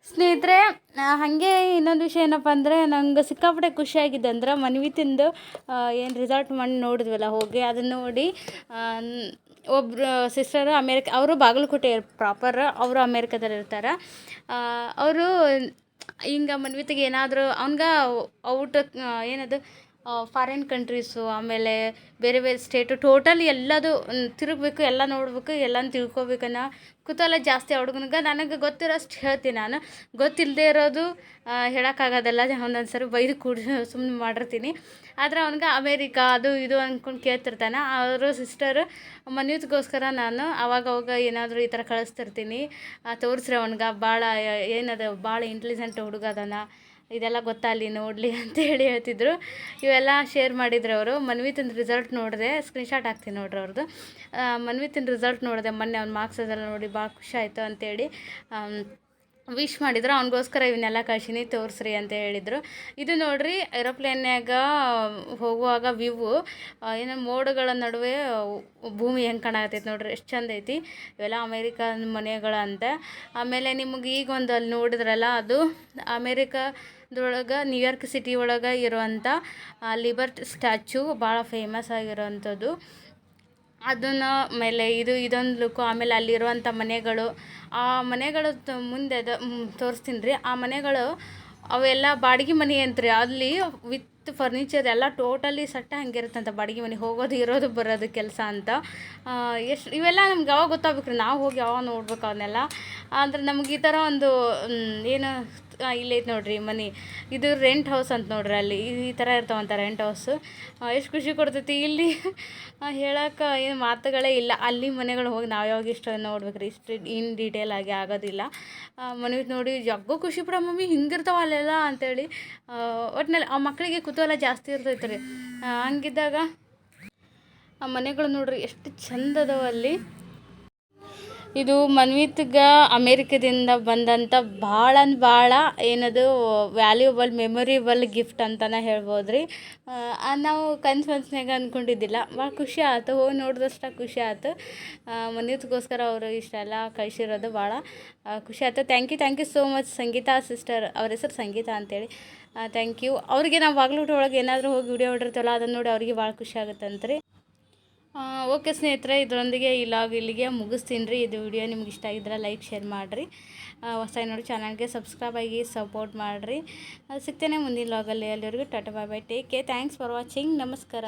ಸ್ನೇಹಿತರೆ ಹಾಗೆ ಇನ್ನೊಂದು ವಿಷಯ ಏನಪ್ಪ ಅಂದರೆ, ನಂಗೆ ಸಿಕ್ಕಾಪಟ್ಟೆ ಖುಷಿಯಾಗಿದೆ ಅಂದ್ರೆ ಮನ್ವಿ ತಿಂದು ಏನು ರಿಸಲ್ಟ್ ಮಾಡಿ ನೋಡಿದ್ವಲ್ಲ ಹೋಗಿ, ಅದನ್ನು ನೋಡಿ ಒಬ್ಬರು ಸಿಸ್ಟರು ಅವರು ಬಾಗಲಕೋಟೆ ಪ್ರಾಪರ್, ಅವರು ಅಮೇರಿಕಾದಲ್ಲಿ ಇರ್ತಾರೆ. ಅವರು ಹಿಂಗೆ ಮನ್ವಿತಿಗೆ ಏನಾದರೂ ಅವ್ನಿಗೆ ಔಟ್ ಏನದು ಫಾರಿನ್ ಕಂಟ್ರೀಸು, ಆಮೇಲೆ ಬೇರೆ ಬೇರೆ ಸ್ಟೇಟು ಟೋಟಲಿ ಎಲ್ಲದು ತಿರುಗಬೇಕು, ಎಲ್ಲ ನೋಡಬೇಕು, ಎಲ್ಲನೂ ತಿಳ್ಕೊಬೇಕನ್ನೋ ಕುತೂಹಲ ಜಾಸ್ತಿ ಆ ಹುಡುಗನಿಗೆ. ನನಗೆ ಗೊತ್ತಿರೋಷ್ಟು ಹೇಳ್ತೀನಿ ನಾನು, ಗೊತ್ತಿಲ್ಲದೆ ಇರೋದು ಹೇಳೋಕ್ಕಾಗೋದಲ್ಲ, ಒಂದೊಂದು ಸರಿ ಬೈದು ಸುಮ್ಮನೆ ಮಾಡಿರ್ತೀನಿ. ಆದರೆ ಅವ್ನಿಗೆ ಅಮೇರಿಕಾ ಅದು ಇದು ಅಂದ್ಕೊಂಡು ಕೇಳ್ತಿರ್ತಾನೆ. ಅವರು ಸಿಸ್ಟರು ಮನ್ವಿತ್ಗೋಸ್ಕರ ನಾನು ಅವಾಗವಾಗ ಏನಾದರೂ ಈ ಥರ ಕಳಿಸ್ತಿರ್ತೀನಿ, ತೋರಿಸ್ರಿ ಅವ್ನಿಗೆ ಭಾಳ ಏನದು ಭಾಳ ಇಂಟೆಲಿಜೆಂಟ್ ಹುಡುಗ ಅದಾನ, ಇದೆಲ್ಲ ಗೊತ್ತಾಗಲಿ ನೋಡಲಿ ಅಂತೇಳಿ ಹೇಳ್ತಿದ್ರು. ಇವೆಲ್ಲ ಶೇರ್ ಮಾಡಿದ್ರು ಅವರು. ಮನ್ವಿತಿನ ರಿಸಲ್ಟ್ ನೋಡಿದೆ, ಸ್ಕ್ರೀನ್ಶಾಟ್ ಹಾಕ್ತೀನಿ ನೋಡ್ರಿ ಅವ್ರದ್ದು. ಮನ್ವಿತಿನ ರಿಸಲ್ಟ್ ನೋಡಿದೆ ಮೊನ್ನೆ, ಅವ್ನ ಮಾರ್ಕ್ಸ್ ಅದೆಲ್ಲ ನೋಡಿ ಭಾಳ ಖುಷಿ ಆಯಿತು ಅಂತೇಳಿ ವಿಶ್ ಮಾಡಿದ್ರು. ಅವನಿಗೋಸ್ಕರ ಇವನ್ನೆಲ್ಲ ಕಳ್ಸೀನಿ, ತೋರಿಸ್ರಿ ಅಂತ ಹೇಳಿದರು. ಇದು ನೋಡ್ರಿ ಏರೋಪ್ಲೇನ್ಯಾಗ ಹೋಗುವಾಗ ವ್ಯೂ, ಏನು ಮೋಡಗಳ ನಡುವೆ ಭೂಮಿ ಹೆಂಗೆ ಕಾಣಕತ್ತೈತೆ ನೋಡ್ರಿ, ಎಷ್ಟು ಚಂದ ಐತಿ. ಇವೆಲ್ಲ ಅಮೇರಿಕನ್ ಮನೆಗಳಂತೆ. ಆಮೇಲೆ ನಿಮಗೆ ಈಗ ಒಂದು ಅಲ್ಲಿ ನೋಡಿದ್ರಲ್ಲ, ಅದು ಅಮೇರಿಕಾದೊಳಗೆ ನ್ಯೂಯಾರ್ಕ್ ಸಿಟಿ ಒಳಗೆ ಇರುವಂಥ ಲಿಬರ್ಟಿ ಸ್ಟ್ಯಾಚ್ಯೂ, ಭಾಳ ಫೇಮಸ್ ಆಗಿರೋವಂಥದ್ದು. ಅದನ್ನು ಮೇಲೆ ಇದೊಂದು ಲುಕ್ಕು. ಆಮೇಲೆ ಅಲ್ಲಿರುವಂಥ ಮನೆಗಳು, ಆ ಮನೆಗಳು ಮುಂದೆ ತೋರಿಸ್ತೀನಿ ರೀ. ಆ ಮನೆಗಳು ಅವೆಲ್ಲ ಬಾಡಿಗೆ ಮನೆ ಅಂತ್ರಿ. ಅಲ್ಲಿ ವಿತ್ ಫರ್ನಿಚರ್ ಎಲ್ಲ ಟೋಟಲಿ ಸಟ್ಟ ಹಂಗಿರುತ್ತಂತ, ಬಾಡಿಗೆ ಮನೆ, ಹೋಗೋದು ಇರೋದು ಬರೋದು ಕೆಲಸ ಅಂತ. ಇವೆಲ್ಲ ನಮ್ಗೆ ಯಾವಾಗ ಗೊತ್ತಾಗ್ಬೇಕು ರೀ, ನಾವು ಹೋಗಿ ಯಾವಾಗ ನೋಡ್ಬೇಕು ಅವನ್ನೆಲ್ಲ. ಅಂದರೆ ನಮ್ಗೆ ಈ ಥರ ಒಂದು ಏನು ಇಲ್ಲೈತೆ ನೋಡ್ರಿ ಮನೆ, ಇದು ರೆಂಟ್ ಹೌಸ್ ಅಂತ ನೋಡ್ರಿ. ಅಲ್ಲಿ ಈ ಥರ ಇರ್ತಾವಂತ ರೆಂಟ್ ಹೌಸು. ಎಷ್ಟು ಖುಷಿ ಕೊಡ್ತೈತಿ. ಇಲ್ಲಿ ಹೇಳೋಕೆ ಏನು ಮಾತುಗಳೇ ಇಲ್ಲ. ಅಲ್ಲಿ ಮನೆಗಳು ಹೋಗಿ ನಾವು ಯಾವಾಗ ಇಷ್ಟ ನೋಡ್ಬೇಕು ರೀ, ಇಷ್ಟು ಇನ್ ಡೀಟೇಲ್ ಆಗಿ ಆಗೋದಿಲ್ಲ. ಮನೆಗೆ ನೋಡಿ ಜಗ್ಗು ಖುಷಿ ಪಡೋ ಮಮ್ಮಿ ಹಿಂಗಿರ್ತಾವ ಅಲ್ಲೆಲ್ಲ ಅಂತೇಳಿ. ಒಟ್ಟಿನಲ್ಲಿ ಆ ಮಕ್ಕಳಿಗೆ ಕುತೂಹಲ ಜಾಸ್ತಿ ಇರ್ತೈತೆ ರೀ. ಹಂಗಿದ್ದಾಗ ಆ ಮನೆಗಳು ನೋಡ್ರಿ ಎಷ್ಟು ಚಂದ ಅದಾವ ಅಲ್ಲಿ. ಇದು ಮನ್ವಿತ್ಗೆ ಅಮೇರಿಕದಿಂದ ಬಂದಂಥ ಭಾಳ ಏನದು ವ್ಯಾಲ್ಯೂಬಲ್ ಮೆಮೊರೇಬಲ್ ಗಿಫ್ಟ್ ಅಂತಲೇ ಹೇಳ್ಬೋದು ರೀ. ನಾವು ಕನ್ಸ್ನಾಗ ಅಂದ್ಕೊಂಡಿದ್ದಿಲ್ಲ. ಭಾಳ ಖುಷಿ ಆಯ್ತು, ಹೋಗಿ ನೋಡಿದಷ್ಟು ಖುಷಿ ಆಯ್ತು. ಮನ್ವಿತ್ಗೋಸ್ಕರ ಅವರು ಇಷ್ಟೆಲ್ಲ ಕಳಿಸಿರೋದು ಭಾಳ ಖುಷಿ ಆಯ್ತು. Thank you so much Sangeeta sister. ಅವ್ರ ಹೆಸರು ಸಂಗೀತಾ ಅಂತೇಳಿ. Thank you. ಅವ್ರಿಗೆ ನಾವು ಬಾಗ್ಲೂಟ ಒಳಗೆ ಏನಾದರೂ ಹೋಗಿ ವಿಡಿಯೋ ಹೊಡಿರ್ತೀವಲ್ಲ, ಅದನ್ನು ನೋಡಿ ಅವ್ರಿಗೆ ಭಾಳ ಖುಷಿ ಆಗುತ್ತಂತ್ರಿ. ಓಕೆ ಸ್ನೇಹಿತರೆ, ಇದರೊಂದಿಗೆ ಈ ಲಾಗ್ ಇಲ್ಲಿಗೆ ಮುಗಿಸ್ತೀನಿ ರೀ. ಇದು ವಿಡಿಯೋ ನಿಮ್ಗೆ ಇಷ್ಟ ಆಗಿದ್ರೆ ಲೈಕ್ ಶೇರ್ ಮಾಡಿರಿ. ಹೊಸ ನೋಡಿ ಚಾನಲ್ಗೆ ಸಬ್ಸ್ಕ್ರೈಬ್ ಆಗಿ ಸಪೋರ್ಟ್ ಮಾಡಿರಿ. ಸಿಗ್ತೇನೆ ಮುಂದಿನ ಲಾಗಲ್ಲಿ. ಅಲ್ಲಿವರೆಗೂ tata bye bye, take care, thanks for watching, ನಮಸ್ಕಾರ.